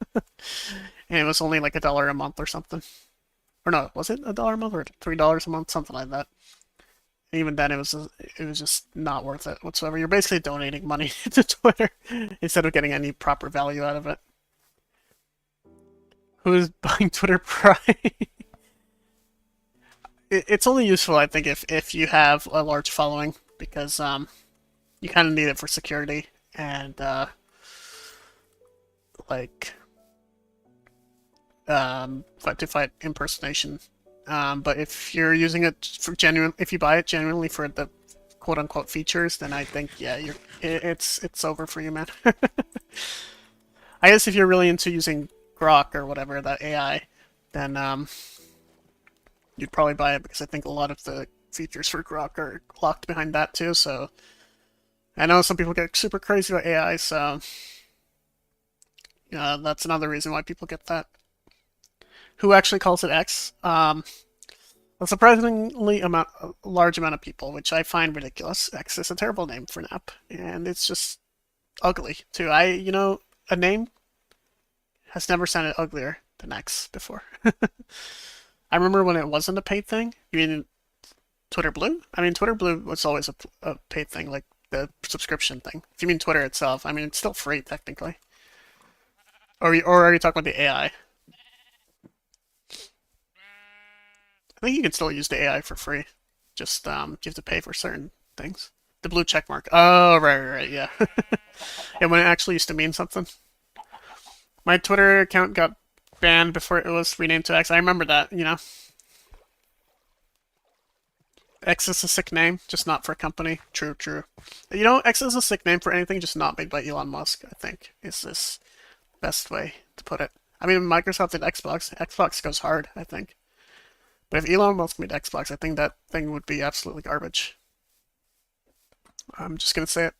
it was only like $1 a month or something. Or no, was it $1 a month or $3 a month, something like that? Even then, it was just not worth it whatsoever. You're basically donating money to Twitter instead of getting any proper value out of it. Who is buying Twitter Prime? It's only useful, I think, if you have a large following, because you kind of need it for security and like to fight impersonation. But if you're using it for if you buy it genuinely for the quote unquote features, then I think yeah, it's over for you, man. I guess if you're really into using Grok or whatever, that AI, then you'd probably buy it, because I think a lot of the features for Grok are locked behind that too. So I know some people get super crazy about AI, so that's another reason why people get that. Who actually calls it X? A surprisingly large amount of people, which I find ridiculous. X is a terrible name for an app, and it's just ugly too. A name has never sounded uglier than X before. I remember when it wasn't a paid thing. You mean Twitter Blue? I mean, Twitter Blue was always a paid thing, like the subscription thing. If you mean Twitter itself, I mean, it's still free technically. Or are you talking about the AI? I think you can still use the AI for free. Just you have to pay for certain things. The blue check mark. Oh, right, yeah. Yeah, when it actually used to mean something. My Twitter account got banned before it was renamed to X. I remember that, X is a sick name, just not for a company. True, true. X is a sick name for anything, just not made by Elon Musk, I think, is this best way to put it. I mean, Microsoft did Xbox. Xbox goes hard, I think. But if Elon Musk made Xbox, I think that thing would be absolutely garbage. I'm just gonna say it.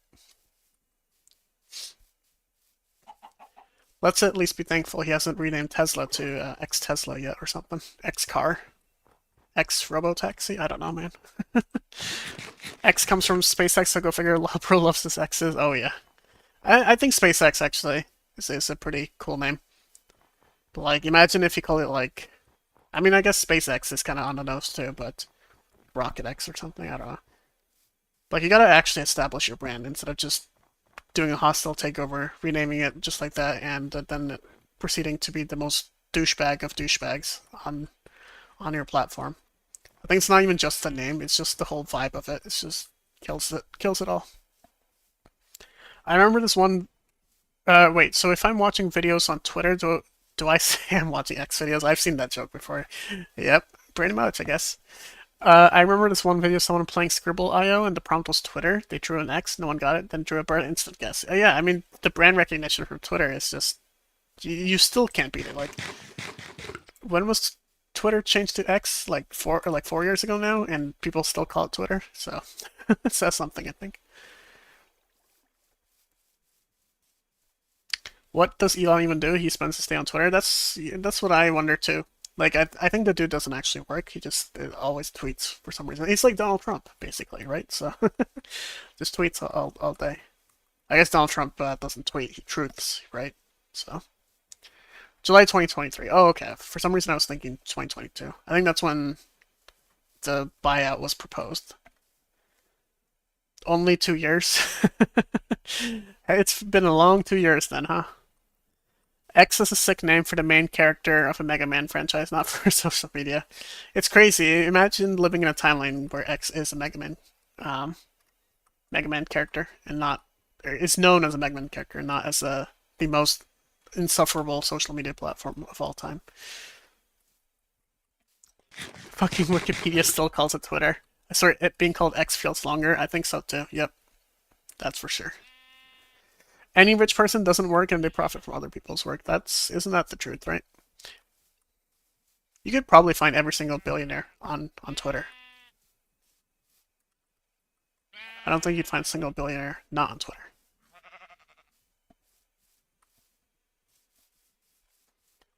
Let's at least be thankful he hasn't renamed Tesla to X Tesla yet or something. X car. X Robotaxi? I don't know, man. X comes from SpaceX, so go figure. Pro loves his X's. Oh, yeah. I think SpaceX actually is a pretty cool name. But, like, imagine if you call it, like. I mean, I guess SpaceX is kind of on the nose too, but Rocket X or something. I don't know. Like, you gotta actually establish your brand instead of just doing a hostile takeover, renaming it just like that, and then proceeding to be the most douchebag of douchebags on your platform. I think it's not even just the name; it's just the whole vibe of it. It's just kills it all. I remember this one. Wait. So if I'm watching videos on Twitter, do I say I'm watching X videos? I've seen that joke before. Yep, pretty much, I guess. I remember this one video of someone playing Scribble.io and the prompt was Twitter. They drew an X, no one got it, then drew a bird, instant guess. Yeah, I mean, the brand recognition from Twitter is just. You still can't beat it. Like, when was Twitter changed to X? Like 4 years ago now, and people still call it Twitter. So, it says something, I think. What does Elon even do? He spends his day on Twitter. That's what I wonder too. Like I think the dude doesn't actually work. He just always tweets for some reason. He's like Donald Trump, basically, right? So just tweets all day. I guess Donald Trump doesn't tweet. He truths, right? So July 2023. Oh, okay. For some reason I was thinking 2022. I think that's when the buyout was proposed. Only 2 years. It's been a long 2 years then, huh? X is a sick name for the main character of a Mega Man franchise, not for social media. It's crazy. Imagine living in a timeline where X is a um, Mega Man character, and not or is known as a Mega Man character, not as the most insufferable social media platform of all time. Fucking Wikipedia still calls it Twitter. Sorry, it being called X feels longer. I think so too. Yep, that's for sure. Any rich person doesn't work and they profit from other people's work. Isn't that the truth, right? You could probably find every single billionaire on Twitter. I don't think you'd find a single billionaire not on Twitter.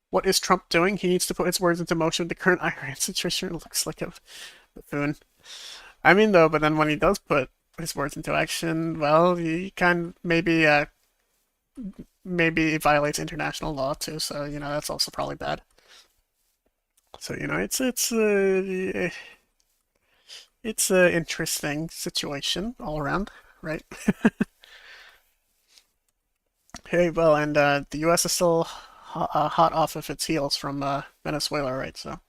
What is Trump doing? He needs to put his words into motion. The current Iran situation looks like a buffoon. I mean, though, but then when he does put his words into action, well, he kind of maybe it violates international law too. So that's also probably bad. So it's a interesting situation all around, right? Hey, well, and the U.S. is still hot off of its heels from Venezuela, right? So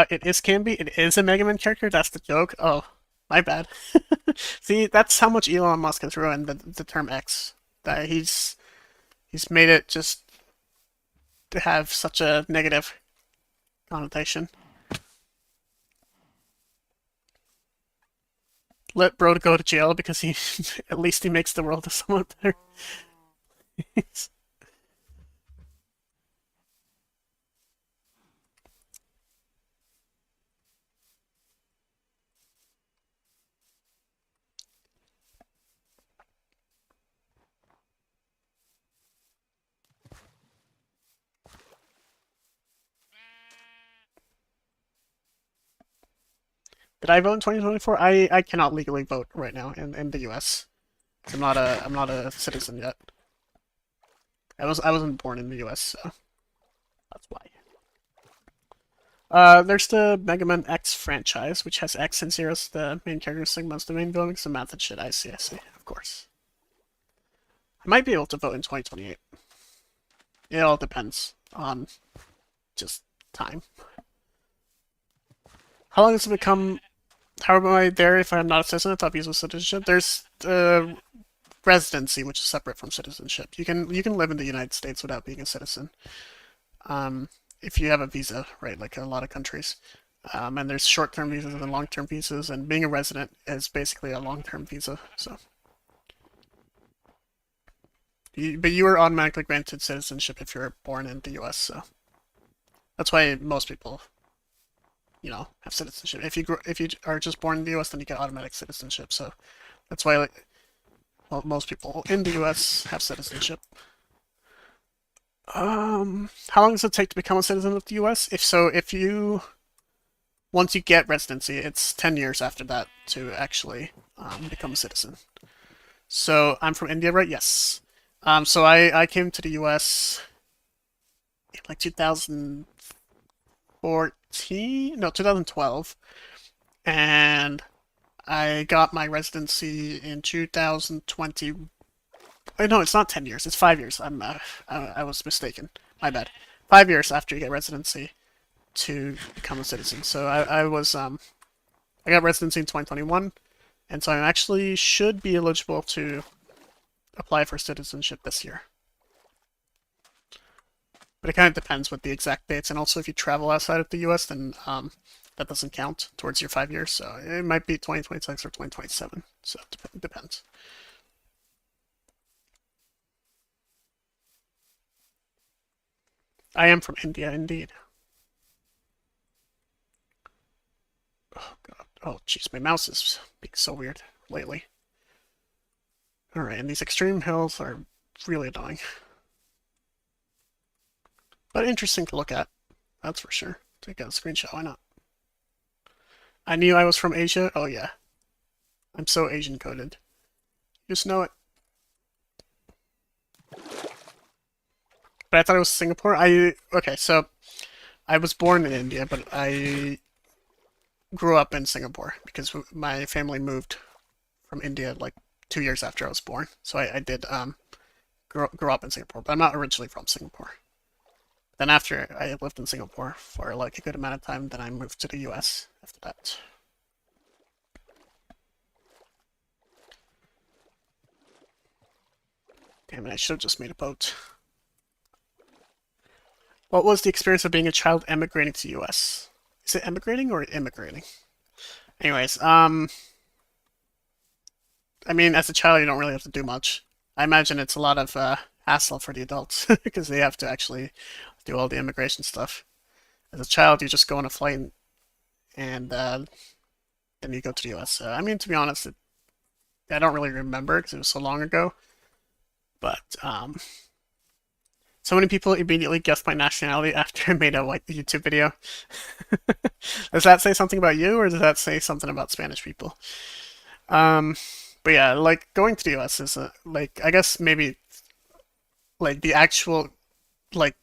it is Camby. It is a Mega Man character. That's the joke. Oh, my bad. See, that's how much Elon Musk has ruined the term X. That he's made it just to have such a negative connotation. Let bro go to jail because he at least he makes the world a somewhat better. Did I vote in 2024? I cannot legally vote right now in the U.S. I'm not a citizen yet. I wasn't born in the U.S., so that's why. There's the Mega Man X franchise, which has X and Zero as the main characteristic, most the main voting, some math and shit. I see, of course. I might be able to vote in 2028. It all depends on just time. How long does it become? How am I there if I'm not a citizen? I thought visa citizenship. There's residency, which is separate from citizenship. You can live in the United States without being a citizen. If you have a visa, right? Like a lot of countries. And there's short-term visas and long-term visas, and being a resident is basically a long-term visa. So, but you are automatically granted citizenship if you're born in the U.S. So That's why most people, have citizenship. If you are just born in the U.S., then you get automatic citizenship. So that's why, like, well, most people in the U.S. have citizenship. How long does it take to become a citizen of the U.S.? If you once you get residency, it's 10 years after that to actually become a citizen. So I'm from India, right? Yes. So I came to the U.S. in like 2014, no, 2012, and I got my residency in 2020. No, it's not 10 years. It's 5 years. I was mistaken. My bad. 5 years after you get residency to become a citizen. So I got residency in 2021, and so I actually should be eligible to apply for citizenship this year. But it kind of depends with the exact dates, and also if you travel outside of the U.S., then that doesn't count towards your 5 years. So it might be 2026 or 2027. So it depends. I am from India, indeed. Oh god. Oh jeez, my mouse is being so weird lately. Alright, and these extreme hills are really annoying. But interesting to look at. That's for sure. Take a screenshot, why not? I knew I was from Asia? Oh yeah. I'm so Asian coded. Just know it. But I thought it was Singapore. Okay, so I was born in India, but I grew up in Singapore because my family moved from India like 2 years after I was born. So I did grow up in Singapore, but I'm not originally from Singapore. Then after I lived in Singapore for like a good amount of time, then I moved to the US after that. Damn it, I should have just made a boat. What was the experience of being a child emigrating to the US? Is it emigrating or immigrating? Anyways, I mean, as a child, you don't really have to do much. I imagine it's a lot of hassle for the adults because they have to actually do all the immigration stuff. As a child, you just go on a flight and then you go to the US. I mean, to be honest, I don't really remember because it was so long ago. But so many people immediately guessed my nationality after I made a white YouTube video. Does that say something about you, or does that say something about Spanish people? Um, but yeah, like going to the US is like I guess maybe like the actual like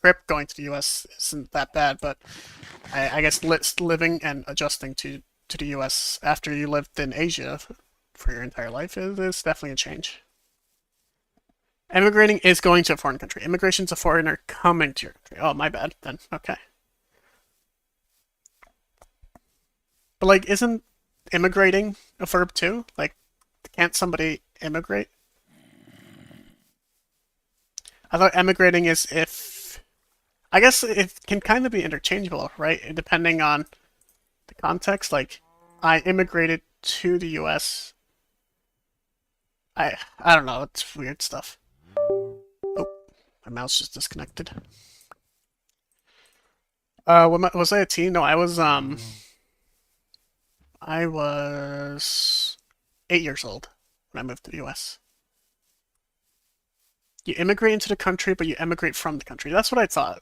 trip going to the US isn't that bad, but I guess living and adjusting to the US after you lived in Asia for your entire life is definitely a change. Immigrating is going to a foreign country. Immigration's a foreigner coming to your country. Oh, my bad. Then okay. But like, isn't immigrating a verb too? Like, can't somebody immigrate? I thought emigrating is if. I guess it can kind of be interchangeable, right? Depending on the context. Like, I immigrated to the U.S. I don't know. It's weird stuff. Oh, my mouse just disconnected. Was I a teen? No, I was 8 years old when I moved to the U.S. You immigrate into the country, but you emigrate from the country. That's what I thought.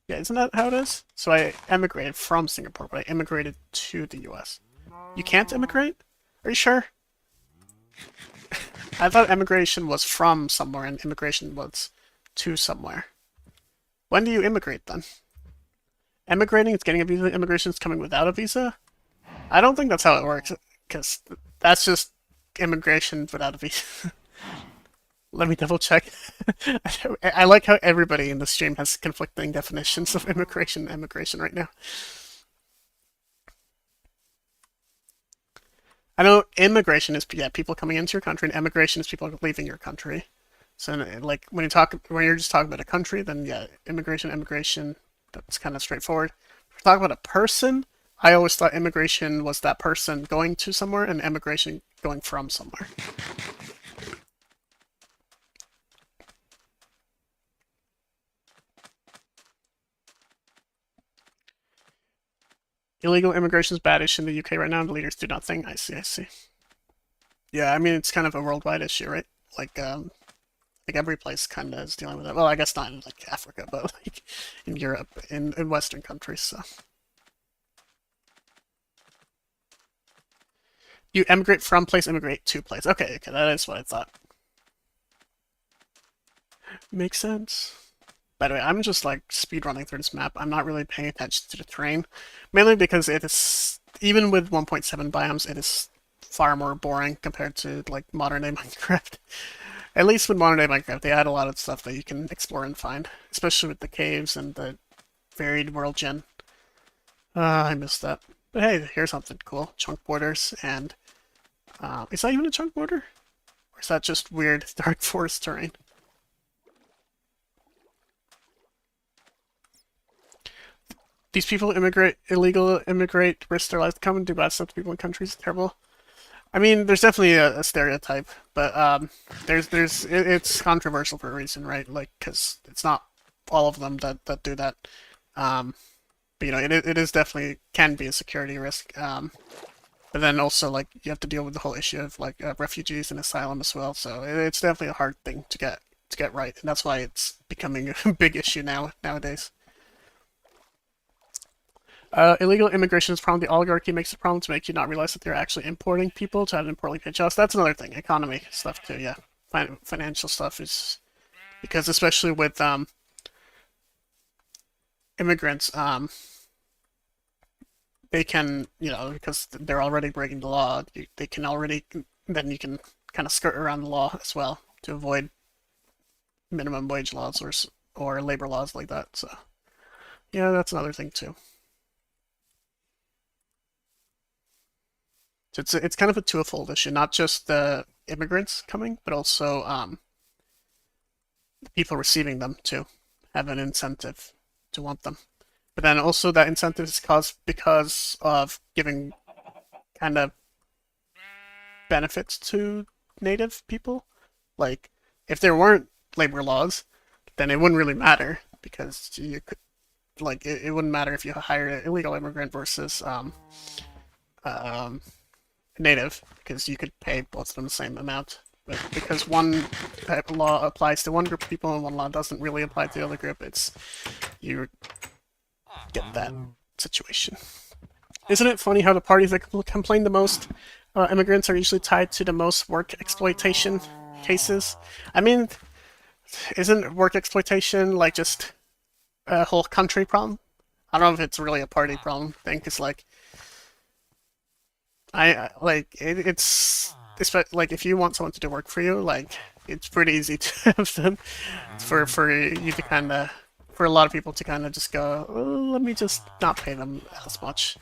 Yeah, isn't that how it is? So I emigrated from Singapore, but I immigrated to the US. You can't immigrate? Are you sure? I thought emigration was from somewhere and immigration was to somewhere. When do you immigrate then? Emigrating is getting a visa, immigration is coming without a visa? I don't think that's how it works, because that's just immigration without a visa. Let me double check. I like how everybody in the stream has conflicting definitions of immigration and emigration right now. I know immigration is people coming into your country, and emigration is people leaving your country. So like when you're just talking about a country, then yeah, immigration, that's kind of straightforward. If we're talking about a person, I always thought immigration was that person going to somewhere, and emigration going from somewhere. Illegal immigration is bad issue in the UK right now. The leaders do nothing. I see, I see. Yeah, I mean, it's kind of a worldwide issue, right? Like every place kind of is dealing with it. Well, I guess not in like Africa, but like in Europe, in Western countries. So you emigrate from place, immigrate to place. Okay, okay, that is what I thought. Makes sense. By the way, I'm just like speed running through this map. I'm not really paying attention to the terrain, mainly because it is even with 1.7 biomes, it is far more boring compared to like modern day Minecraft. At least with modern day Minecraft, they add a lot of stuff that you can explore and find, especially with the caves and the varied world gen. I missed that. But hey, here's something cool. Chunk borders, and is that even a chunk border? Or is that just weird dark forest terrain? These people illegal immigrate, risk their lives to come and do bad stuff to people in countries. Terrible. I mean, there's definitely a stereotype, but it's controversial for a reason, right? Like, because it's not all of them that do that. But you know, it is definitely can be a security risk. But then also like you have to deal with the whole issue of like refugees and asylum as well. So it's definitely a hard thing to get right, and that's why it's becoming a big issue nowadays. Illegal immigration is a problem. The oligarchy makes it a problem to make you not realize that they're actually importing people to have an import link adjust. That's another thing. Economy stuff too. Yeah, financial stuff is because especially with immigrants, they can because they're already breaking the law. They can already then you can kind of skirt around the law as well to avoid minimum wage laws or labor laws like that. So yeah, that's another thing too. So it's kind of a twofold issue, not just the immigrants coming, but also the people receiving them too have an incentive to want them. But then also that incentive is caused because of giving kind of benefits to native people. Like if there weren't labor laws, then it wouldn't really matter because you could like it wouldn't matter if you hired an illegal immigrant versus um, native because you could pay both of them the same amount. But because one type of law applies to one group of people and one law doesn't really apply to the other group, it's you get that situation. Isn't it funny how the parties that complain the most immigrants are usually tied to the most work exploitation cases? I mean, isn't work exploitation like just a whole country problem? I don't know if it's really a party problem thing, because like it's like if you want someone to do work for you, like it's pretty easy to have them for you to kind of for a lot of people to kind of just go, oh, let me just not pay them as much.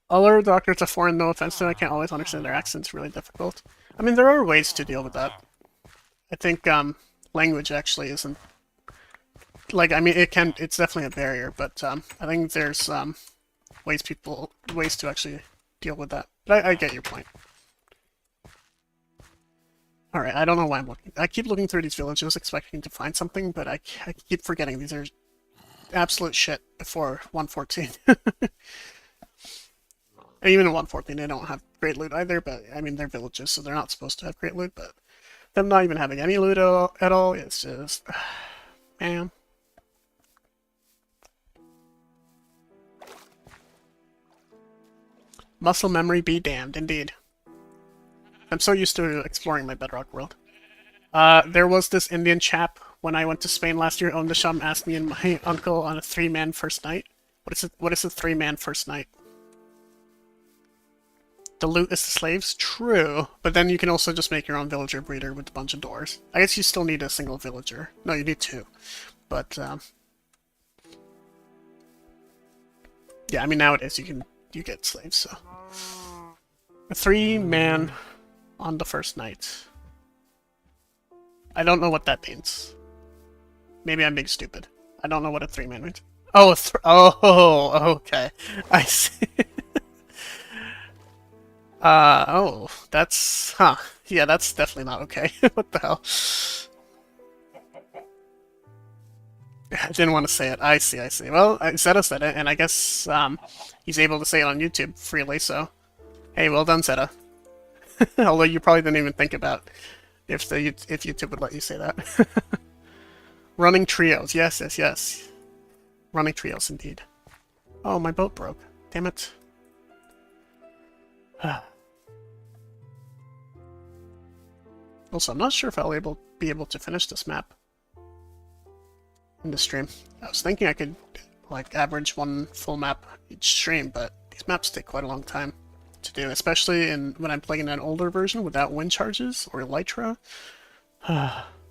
All our doctors are foreign, no offense to them. I can't always understand their accents, really difficult. I mean, there are ways to deal with that. I think language actually isn't like I mean it's definitely a barrier, but I think there's ways to actually deal with that. But I get your point. Alright, I don't know why I'm looking. I keep looking through these villages expecting to find something, but I keep forgetting these are absolute shit before 114. And even in 114 they don't have great loot either, but I mean they're villages, so they're not supposed to have great loot, but them not even having any loot at all, it's just... man. Muscle memory be damned, indeed. I'm so used to exploring my Bedrock world. There was this Indian chap when I went to Spain last year, owned the shop, and asked me and my uncle on a 3-man first night. What is a 3-man first night? The loot is the slaves? True, but then you can also just make your own villager breeder with a bunch of doors. I guess you still need a single villager. No, you need 2. But, yeah, I mean, nowadays you get slaves, so... A 3-man on the first night. I don't know what that means. Maybe I'm being stupid. I don't know what a 3-man means. Oh, oh, okay. I see. Oh, that's... Huh. Yeah, that's definitely not okay. What the hell? I didn't want to say it. I see, I see. Well, Zeta said it, and I guess he's able to say it on YouTube freely, so... Hey, well done, Zeta. Although you probably didn't even think about if YouTube would let you say that. Running trios. Yes, yes, yes. Running trios, indeed. Oh, my boat broke. Damn it. Also, I'm not sure if I'll be able to finish this map in the stream. I was thinking I could, like, average one full map each stream, but these maps take quite a long time to do, especially when I'm playing an older version without wind charges or Elytra.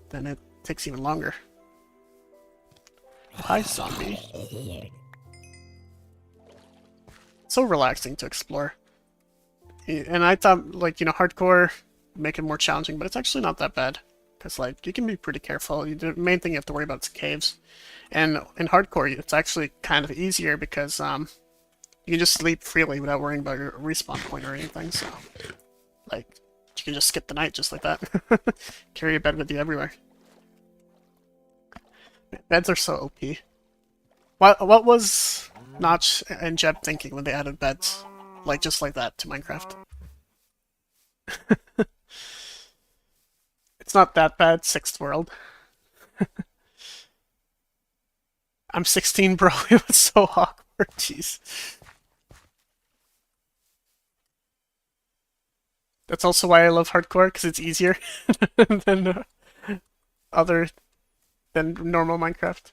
Then it takes even longer. Hi, zombie. So relaxing to explore. And I thought, like, you know, hardcore make it more challenging, but it's actually not that bad. Because, like, you can be pretty careful. The main thing you have to worry about is caves. And in hardcore, it's actually kind of easier because you can just sleep freely without worrying about your respawn point or anything, so... Like, you can just skip the night just like that. Carry a bed with you everywhere. Beds are so OP. What was Notch and Jeb thinking when they added beds? Like, just like that to Minecraft. It's not that bad, 6th world. I'm 16, bro. It was so awkward, jeez. That's also why I love hardcore, because it's easier than other than normal Minecraft.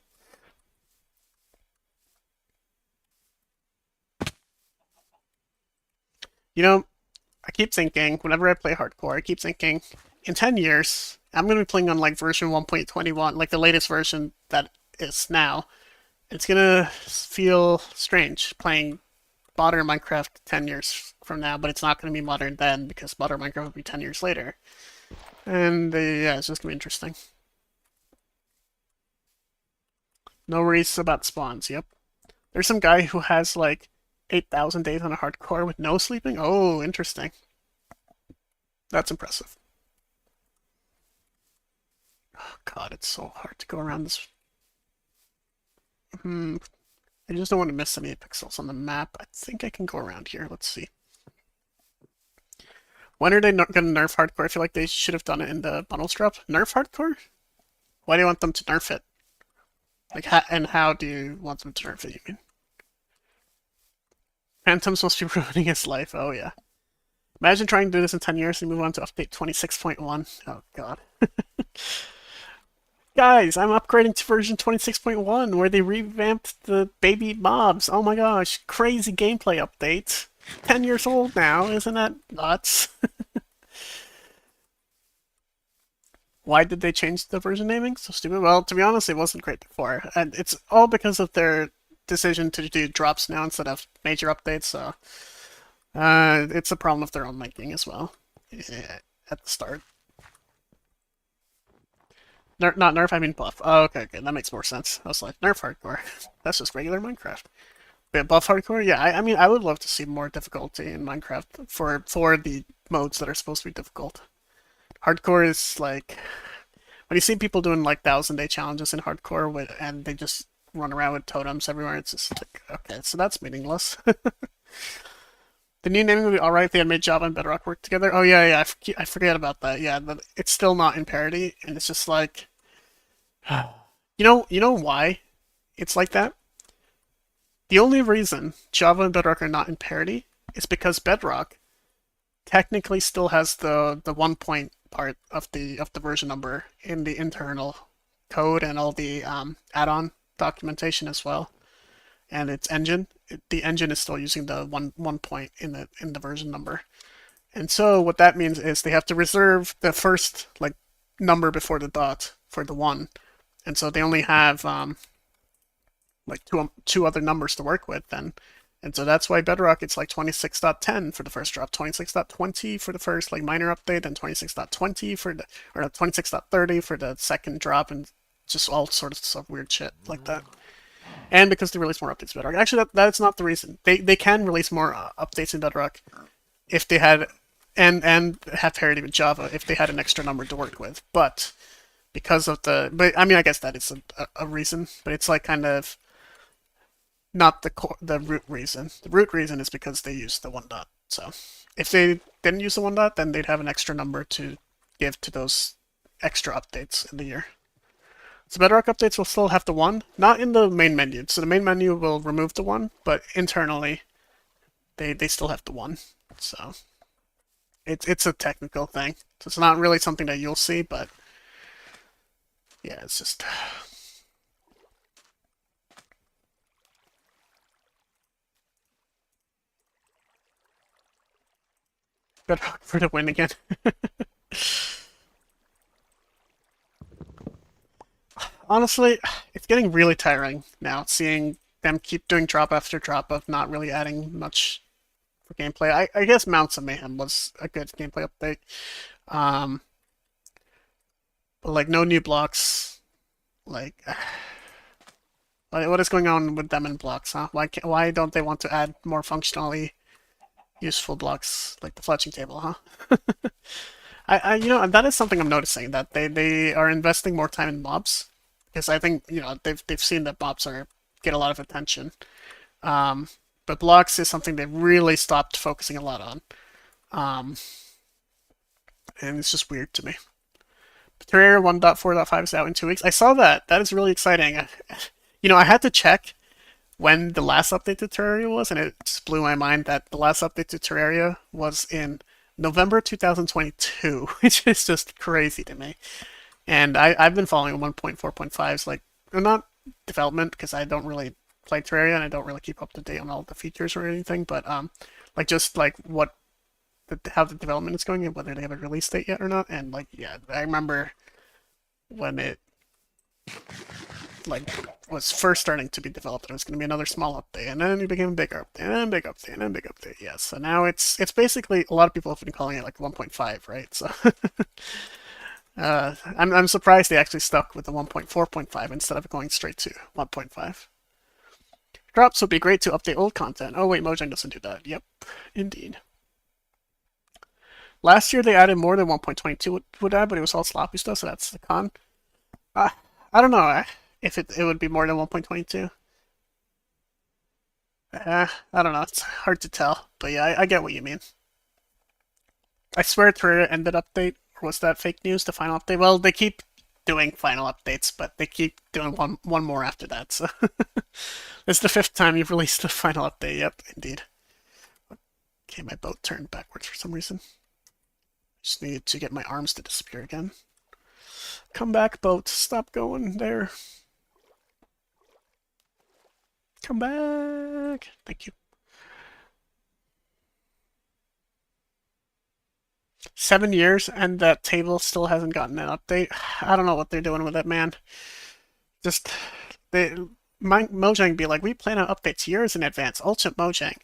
You know, I keep thinking, whenever I play hardcore, I keep thinking, in 10 years, I'm going to be playing on, like, version 1.21, like the latest version that is now. It's going to feel strange playing modern Minecraft 10 years from now, but it's not going to be modern then, because modern Minecraft will be 10 years later. And, yeah, it's just going to be interesting. No worries about spawns, yep. There's some guy who has, like, 8,000 days on a hardcore with no sleeping? Oh, interesting. That's impressive. Oh god, it's so hard to go around this. I just don't want to miss any pixels on the map. I think I can go around here. Let's see. When are they not going to nerf hardcore? I feel like they should have done it in the bundles drop. Nerf hardcore? Why do you want them to nerf it? Like, and how do you want them to nerf it, you mean? Phantoms must be ruining his life. Oh, yeah. Imagine trying to do this in 10 years and move on to update 26.1. Oh, god. Guys, I'm upgrading to version 26.1 where they revamped the baby mobs. Oh my gosh, crazy gameplay update. 10 years old now, isn't that nuts? Why did they change the version naming? So stupid. Well, to be honest, it wasn't great before. And it's all because of their decision to do drops now instead of major updates, so... it's a problem of their own making as well. Yeah, at the start. Not nerf, I mean buff. Oh, okay, that makes more sense. I was like, nerf hardcore. That's just regular Minecraft. But buff hardcore? Yeah, I mean, I would love to see more difficulty in Minecraft for the modes that are supposed to be difficult. Hardcore is like... When you see people doing like 1,000-day challenges in hardcore and they just run around with totems everywhere, it's just like, okay, so that's meaningless. The new naming would be alright if they had made Java and Bedrock work together. Oh yeah, I forget about that. Yeah, but it's still not in parity, and it's just like... You know why it's like that? The only reason Java and Bedrock are not in parity is because Bedrock technically still has the 1 point part of the version number in the internal code and all the add-on documentation as well. And its engine, the engine is still using the one point in the version number. And so what that means is they have to reserve the first like number before the dot for the 1. And so they only have like two other numbers to work with then. And so that's why Bedrock, it's like 26.10 for the first drop, 26.20 for the first like minor update, and 26.20 for the, or 26.30 for the second drop, and just all sorts of weird shit like that. And because they release more updates in Bedrock. Actually, that's not the reason. They can release more updates in Bedrock if they had, and have parity with Java if they had an extra number to work with. But because of the. But I mean, I guess that is a reason, but it's like kind of not the root reason. The root reason is because they use the one dot. So if they didn't use the one dot, then they'd have an extra number to give to those extra updates in the year. So Bedrock updates will still have the one, not in the main menu. So the main menu will remove the one, but internally, they still have the one. So it's a technical thing. So it's not really something that you'll see, but yeah, it's just. Bedrock for the win again. Honestly, it's getting really tiring now, seeing them keep doing drop after drop of not really adding much for gameplay. I guess Mounts of Mayhem was a good gameplay update. Um, but like no new blocks. Like, what is going on with them and blocks, huh? Why don't they want to add more functionally useful blocks like the fletching table, huh? You know, that is something I'm noticing, that they are investing more time in mobs, because I think, you know, they've seen that mobs get a lot of attention. Um, but blocks is something they really stopped focusing a lot on. Um, and it's just weird to me. Terraria 1.4.5 is out in 2 weeks. I saw that. That is really exciting. You know, I had to check when the last update to Terraria was, and it just blew my mind that the last update to Terraria was in November 2022, which is just crazy to me. And I've been following 1.4.5's, like, not development, because I don't really play Terraria and I don't really keep up to date on all the features or anything, but like just like how the development is going and whether they have a release date yet or not. And like, yeah, I remember when it like was first starting to be developed, there was going to be another small update, and then it became a bigger update, and then big update, and then big update. Yes, so now it's basically, a lot of people have been calling it like 1.5, right? So I'm surprised they actually stuck with the 1.4.5 instead of going straight to 1.5. Drops would be great to update old content. Oh wait, Mojang doesn't do that. Yep, indeed. Last year they added more than 1.22 would add, but it was all sloppy stuff, so that's the con. I don't know if it would be more than 1.22. I don't know. It's hard to tell, but yeah, I get what you mean. I swear Terraria ended update, or was that fake news? The final update? Well, they keep doing final updates, but they keep doing one more after that. So it's the 5th time you've released a final update. Yep, indeed. Okay, my boat turned backwards for some reason. Just needed to get my arms to disappear again. Come back, boat. Stop going there. Come back. Thank you. 7 years and that table still hasn't gotten an update. I don't know what they're doing with it, man. Just Mojang be like, we plan on updates years in advance. Ultimate Mojang.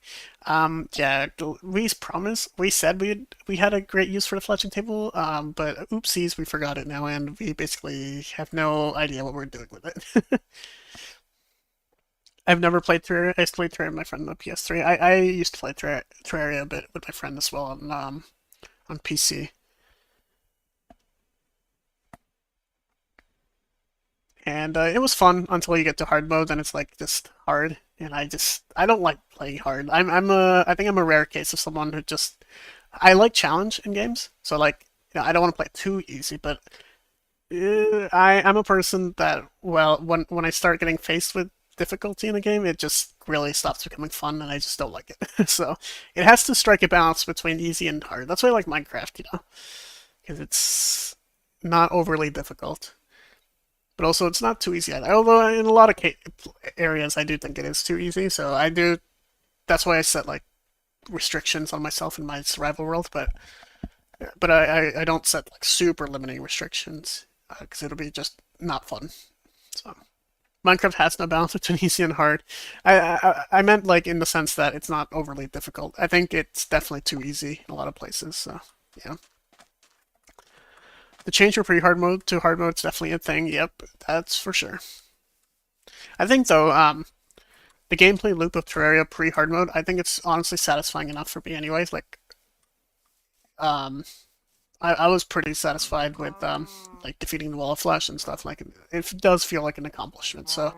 Yeah, we said we had a great use for the fletching table, but oopsies, we forgot it now, and we basically have no idea what we're doing with it. I've never played Terraria. I used to play Terraria with my friend on the PS3. I used to play Terraria a bit with my friend as well on PC. And it was fun until you get to hard mode, and it's like just hard. And I don't like playing hard. I think I'm a rare case of someone who just, I like challenge in games. So like, you know, I don't want to play it too easy, but I'm a person that, well, when I start getting faced with difficulty in a game, it just really stops becoming fun, and I just don't like it. So it has to strike a balance between easy and hard. That's why I like Minecraft, you know, because it's not overly difficult, but also it's not too easy either. Although in a lot of areas, I do think it is too easy. So I do. That's why I set like restrictions on myself in my survival world. But I don't set like super limiting restrictions because it'll be just not fun. So Minecraft has no balance between easy and hard. I meant like in the sense that it's not overly difficult. I think it's definitely too easy in a lot of places. So yeah. The change from pre-hard mode to hard mode is definitely a thing. Yep, that's for sure. I think though, the gameplay loop of Terraria pre-hard mode, I think it's honestly satisfying enough for me anyways. Like, I was pretty satisfied with like defeating the Wall of Flesh and stuff. Like it does feel like an accomplishment. So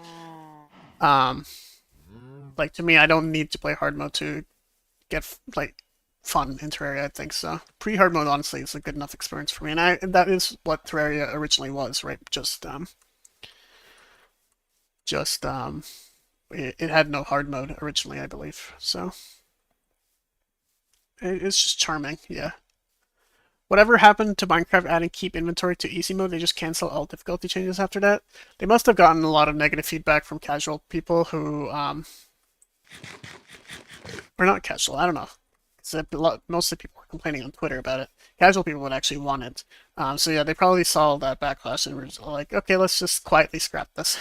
um, like to me, I don't need to play hard mode to get like fun in Terraria. I think so. Pre-hard mode honestly is a good enough experience for me, and that is what Terraria originally was, right? Just it had no hard mode originally, I believe. So it's just charming, yeah. Whatever happened to Minecraft adding keep inventory to easy mode? They just cancel all difficulty changes after that. They must have gotten a lot of negative feedback from casual people who, or not casual, I don't know. Mostly people were complaining on Twitter about it. Casual people would actually want it. So yeah, they probably saw that backlash and were like, okay, let's just quietly scrap this.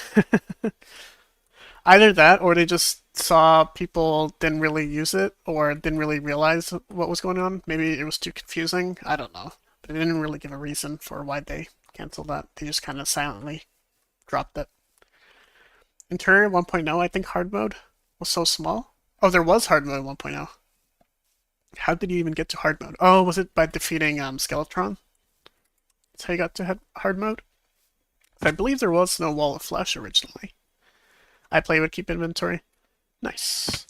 Either that, or they just saw people didn't really use it, or didn't really realize what was going on. Maybe it was too confusing. I don't know. But they didn't really give a reason for why they canceled that. They just kind of silently dropped it. In Terraria 1.0, I think hard mode was so small. Oh, there was hard mode 1.0. How did you even get to hard mode? Oh, was it by defeating Skeletron? That's how you got to hard mode? I believe there was no Wall of Flesh originally. I play with keep inventory. Nice.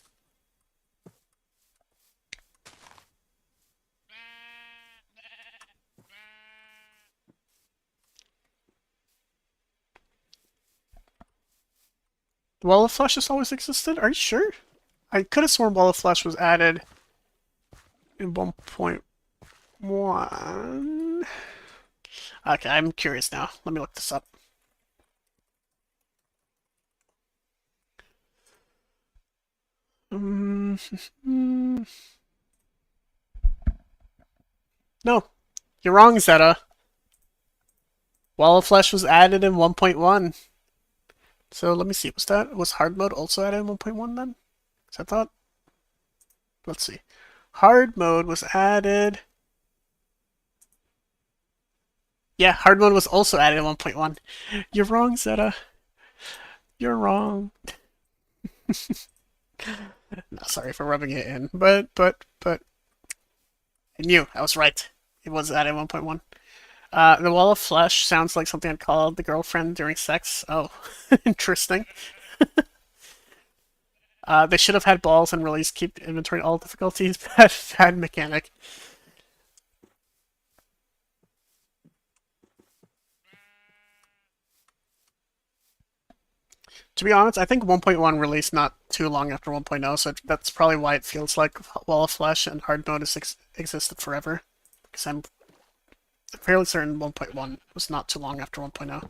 Wall of Flesh has always existed? Are you sure? I could have sworn Wall of Flesh was added in 1.1. Okay, I'm curious now. Let me look this up. No, you're wrong, Zeta. Wall of Flesh was added in 1.1. So let me see. Was hard mode also added in 1.1 then? Because I thought. Let's see. Hard mode was added. Yeah, hard mode was also added in 1.1. You're wrong, Zeta. You're wrong. No, sorry for rubbing it in, but I knew I was right. It was added in 1.1. The Wall of Flesh sounds like something I'd call the girlfriend during sex. Oh, interesting. They should have had balls and release keep inventory all difficulties. Bad mechanic. To be honest, I think 1.1 released not too long after 1.0, so that's probably why it feels like Wall of Flesh and hard mode has existed forever. Because I'm fairly certain 1.1 was not too long after 1.0.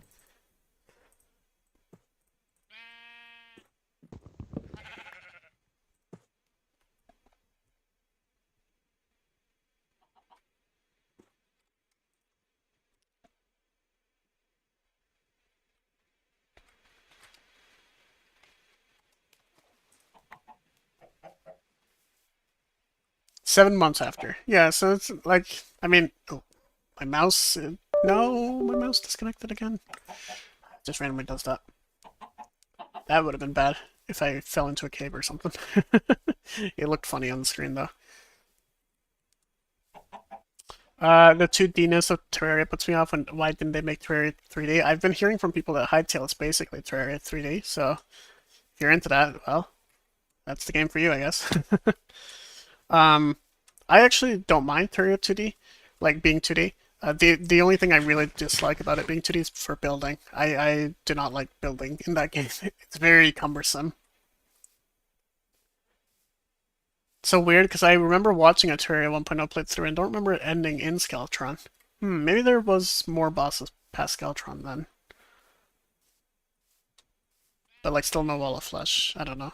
7 months after. Yeah, so it's like, I mean, oh, my mouse. No, my mouse disconnected again. Just randomly does that. That would have been bad if I fell into a cave or something. It looked funny on the screen though. The 2D-ness of Terraria puts me off. And why didn't they make Terraria 3D? I've been hearing from people that Hytale is basically Terraria 3D. So if you're into that, well, that's the game for you, I guess. um, I actually don't mind Terraria 2D, like being 2D. The only thing I really dislike about it being 2D is for building. I do not like building in that game. It's very cumbersome. So weird because I remember watching a Terraria 1.0 playthrough and don't remember it ending in Skeletron. Maybe there was more bosses past Skeletron then. But like still no Wall of Flesh. I don't know.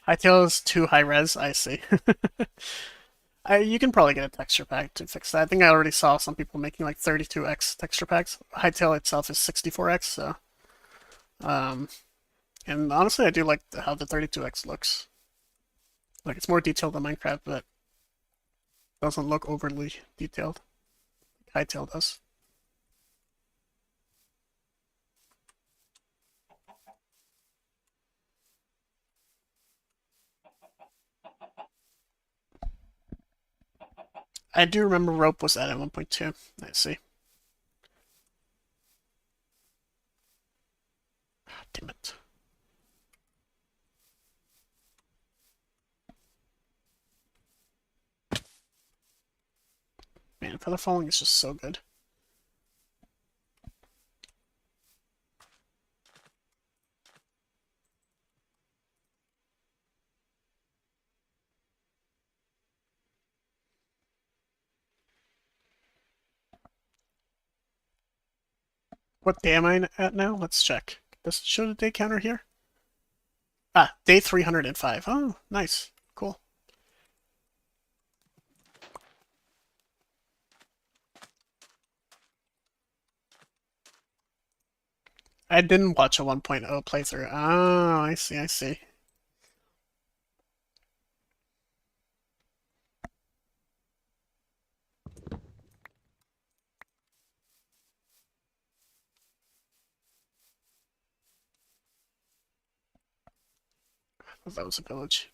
Hytale is too high res, I see. You can probably get a texture pack to fix that. I think I already saw some people making like 32x texture packs. Hytale itself is 64x, so um and honestly I do like how the 32x looks. Like it's more detailed than Minecraft, but doesn't look overly detailed. Hytale does. I do remember rope was added at 1.2. I see. Damn it. Man, feather falling is just so good. What day am I at now? Let's check. Does it show the day counter here? Ah, day 305. Oh, nice. Cool. I didn't watch a 1.0 playthrough. Oh, I see, I see. That was a village.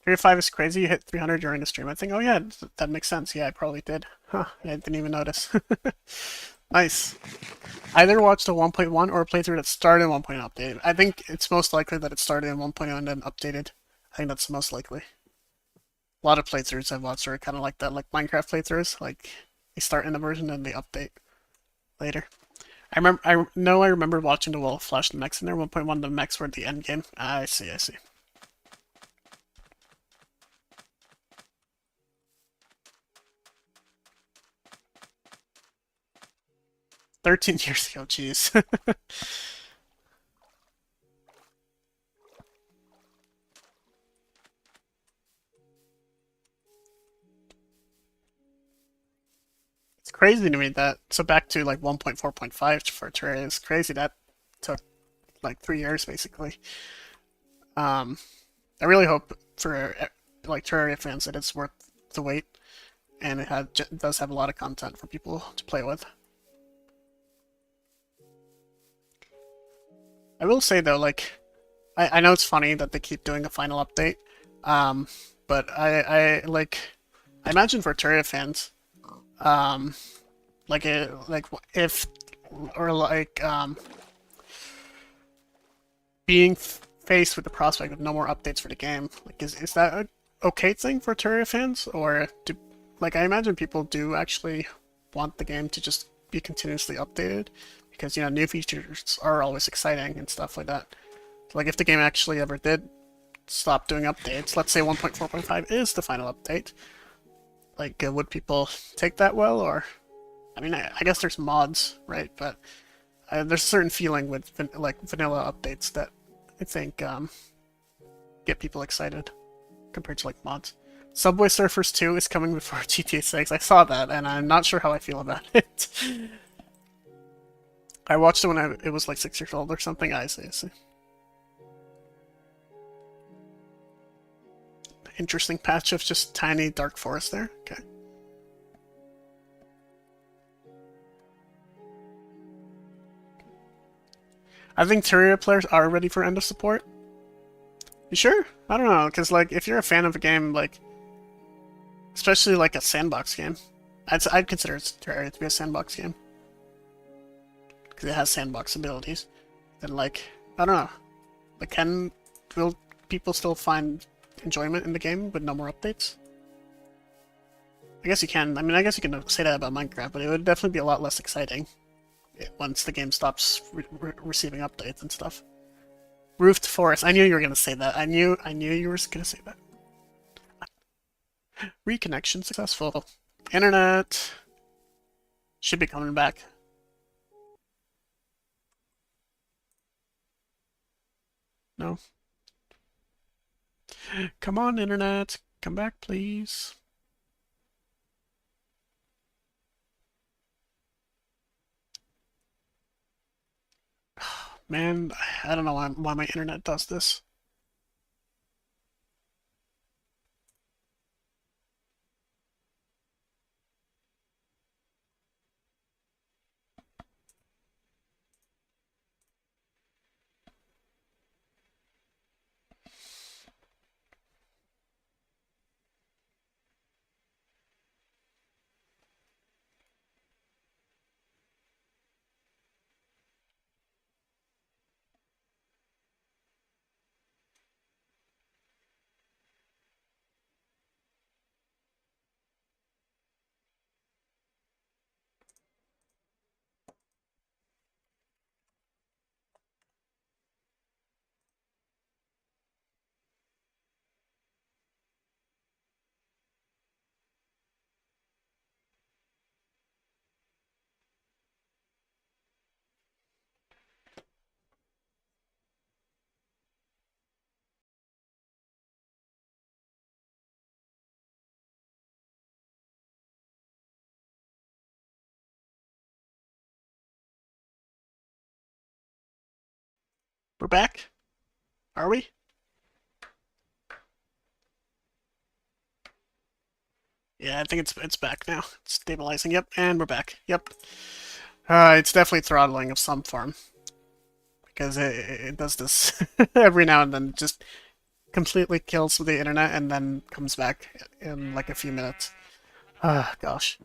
305 is crazy. You hit 300 during the stream. I think, oh yeah, that makes sense. Yeah, I probably did. Huh, I didn't even notice. Nice. I either watched a 1.1 or a playthrough that started in 1.0 updated. I think it's most likely that it started in 1.0 and then updated. I think that's most likely. A lot of playthroughs I've watched are kind of like that, like Minecraft playthroughs. Like, they start in a version and they update later. I remember watching the Wall of Flash the mechs in there. 1.1 the mechs were the end game. I see, I see. 13 years ago, jeez. It's crazy to me that, so back to like 1.4.5 for Terraria, it's crazy that took like 3 years basically. Um, I really hope for like Terraria fans that it's worth the wait, and it does have a lot of content for people to play with. I will say though, like I know it's funny that they keep doing a final update, um, but I imagine for Terraria fans, um, like if or like being faced with the prospect of no more updates for the game, like is that a okay thing for Terraria fans, or do like I imagine people do actually want the game to just be continuously updated because new features are always exciting and stuff like that. So, like if the game actually ever did stop doing updates, let's say 1.4.5 is the final update, like would people take that well, or I mean I guess there's mods, right? But there's a certain feeling with like vanilla updates that I think get people excited compared to like mods. Subway Surfers 2 is coming before GTA 6. I saw that, and I'm not sure how I feel about it. I watched it when it was like 6 years old or something. I see, I see. Interesting patch of just tiny dark forest there. Okay. I think Terraria players are ready for end of support. You sure? I don't know, because like if you're a fan of a game, like especially like a sandbox game, I'd consider Terraria to be a sandbox game because it has sandbox abilities. Then like I don't know, like will people still find enjoyment in the game with no more updates? I guess you can. I mean, I guess you can say that about Minecraft, but it would definitely be a lot less exciting once the game stops receiving updates and stuff. Roofed forest. I knew you were gonna say that. I knew you were gonna say that. Reconnection successful. Internet should be coming back. No. Come on, internet. Come back, please. Man, I don't know why my internet does this. We're back? Are we? Yeah, I think it's back now. It's stabilizing. Yep, and we're back. Yep. It's definitely throttling of some form. Because it does this every now and then. Just completely kills the internet and then comes back in like a few minutes. Ah, gosh.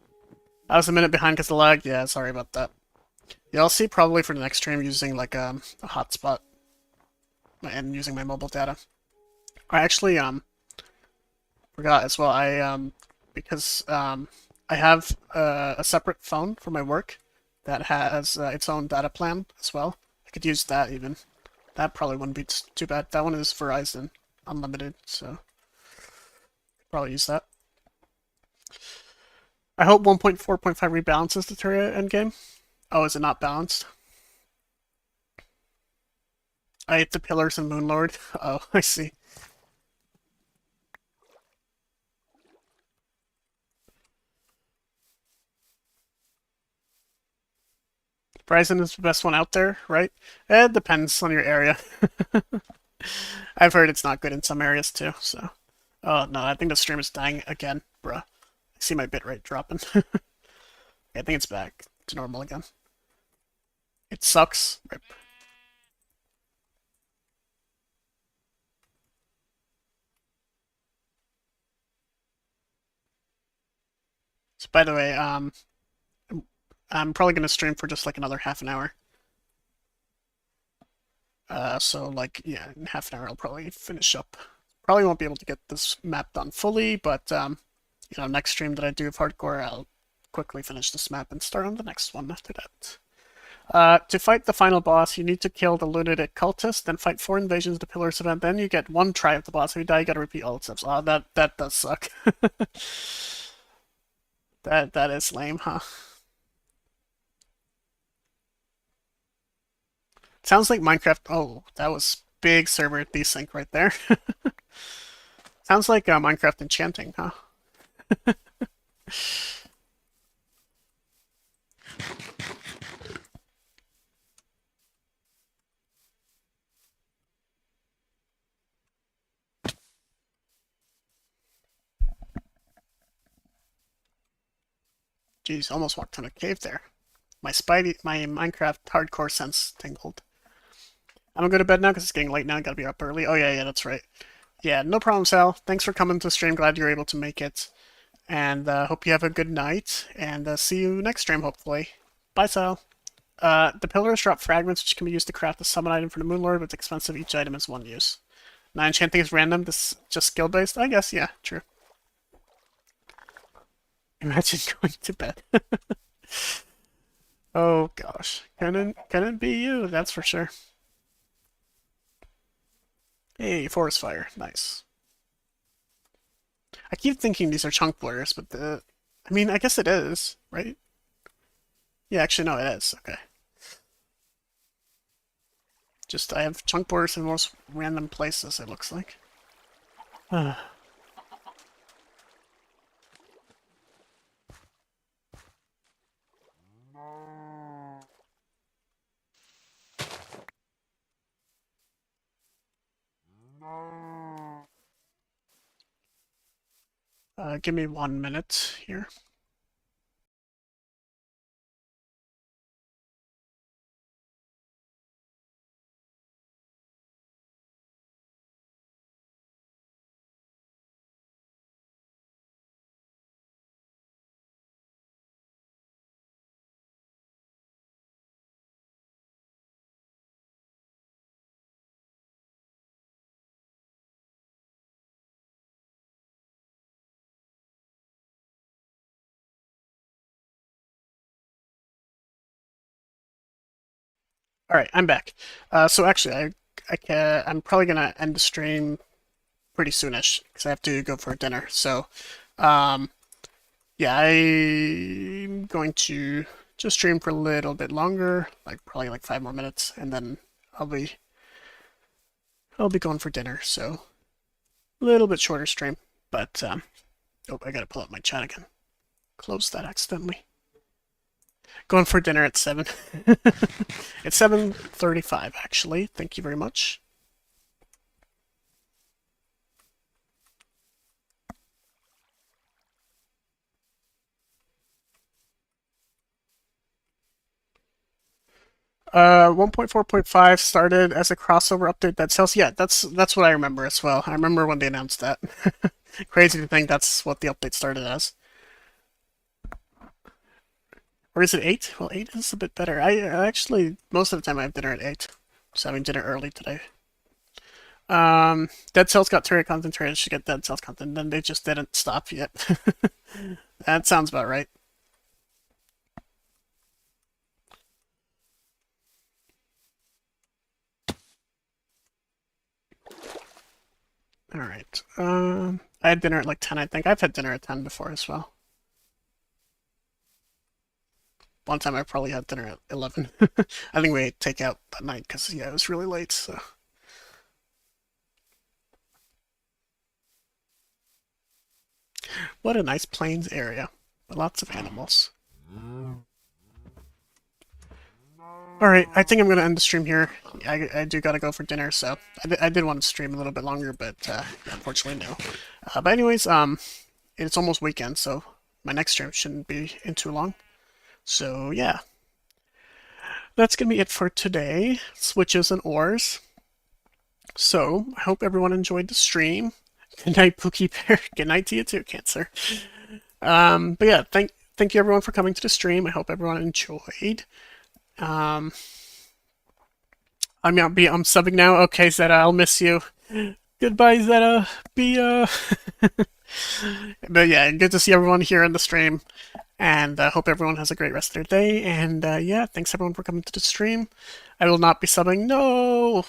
I was a minute behind because of the lag. Yeah, sorry about that. Yeah, I'll see probably for the next stream using like a hotspot and using my mobile data. I actually forgot as well. Because I have a separate phone for my work that has its own data plan as well. I could use that even. That probably wouldn't be too bad. That one is Verizon Unlimited, so probably use that. I hope 1.4.5 rebalances the Terraria endgame. Oh, is it not balanced? I hate the pillars and Moonlord. Oh, I see. Verizon is the best one out there, right? It depends on your area. I've heard it's not good in some areas too, so. Oh no, I think the stream is dying again, bruh. I see my bitrate dropping. I think it's back to normal again. It sucks. Rip. So by the way, I'm probably gonna stream for just like another half an hour. So like yeah, in half an hour I'll probably finish up. Probably won't be able to get this map done fully, but you know, next stream that I do of hardcore, I'll quickly finish this map and start on the next one after that. To fight the final boss, you need to kill the lunatic cultist, then fight 4 invasions of the Pillars event, then you get 1 try of the boss. If you die, you gotta repeat all the steps. Oh, that does suck. That is lame, huh? Sounds like Minecraft. Oh, that was big server desync right there. Sounds like Minecraft enchanting, huh? Jeez, almost walked in a cave there. My Minecraft hardcore sense tingled. I'm gonna go to bed now because it's getting late now. I gotta be up early. Oh yeah, that's right. Yeah, no problem, Sal. Thanks for coming to stream. Glad you're able to make it. And hope you have a good night. And see you next stream, hopefully. Bye, Sal. The pillars drop fragments which can be used to craft a summon item for the Moonlord, but it's expensive. Each item is 1 use. Now enchanting is random. This is just skill based. I guess, yeah, true. Imagine going to bed. Oh gosh, couldn't be you. That's for sure. Hey, forest fire, nice. I keep thinking these are chunk blurs, but I mean, I guess it is, right? Yeah, actually, no, it is. Okay. Just, I have chunk blurs in the most random places, it looks like. Give me 1 minute here. All right, I'm back. So actually, I'm probably gonna end the stream pretty soonish because I have to go for dinner. So, yeah, I'm going to just stream for a little bit longer, like probably like 5 more minutes, and then I'll be going for dinner. So, a little bit shorter stream, but oh, I gotta pull up my chat again. Close that accidentally. Going for dinner at 7. It's 7:35 actually. Thank you very much. 1.4.5 started as a crossover update that sells. Yeah, that's what I remember as well. I remember when they announced that. Crazy to think that's what the update started as. Or is it 8? Well, 8 is a bit better. I actually, most of the time I have dinner at 8. So having dinner early today. Dead Cells got Terraria content, Terraria should get Dead Cells content, then they just didn't stop yet. That sounds about right. Alright. I had dinner at like 10, I think. I've had dinner at 10 before as well. One time I probably had dinner at 11. I think we ate takeout that night because, yeah, it was really late, so. What a nice plains area. Lots of animals. Alright, I think I'm going to end the stream here. I do got to go for dinner, so I did want to stream a little bit longer, but unfortunately no. But anyways, it's almost weekend, so my next stream shouldn't be in too long. So yeah, that's going to be it for today. Switches and ores. So I hope everyone enjoyed the stream. Good night, Pookie Bear. Good night to you too, Cancer. But yeah, thank you everyone for coming to the stream. I hope everyone enjoyed. I'm subbing now. Okay, Zeta, I'll miss you. Goodbye, Zeta. But yeah, good to see everyone here in the stream. And I hope everyone has a great rest of their day. And yeah, thanks everyone for coming to the stream. I will not be subbing. No!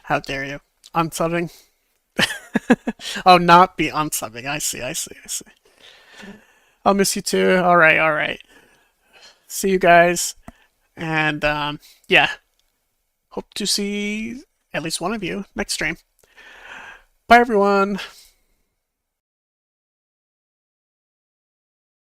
How dare you? Unsubbing? Oh, not be unsubbing. I see. I'll miss you too. Alright. See you guys. And yeah, hope to see at least one of you next stream. Bye, everyone.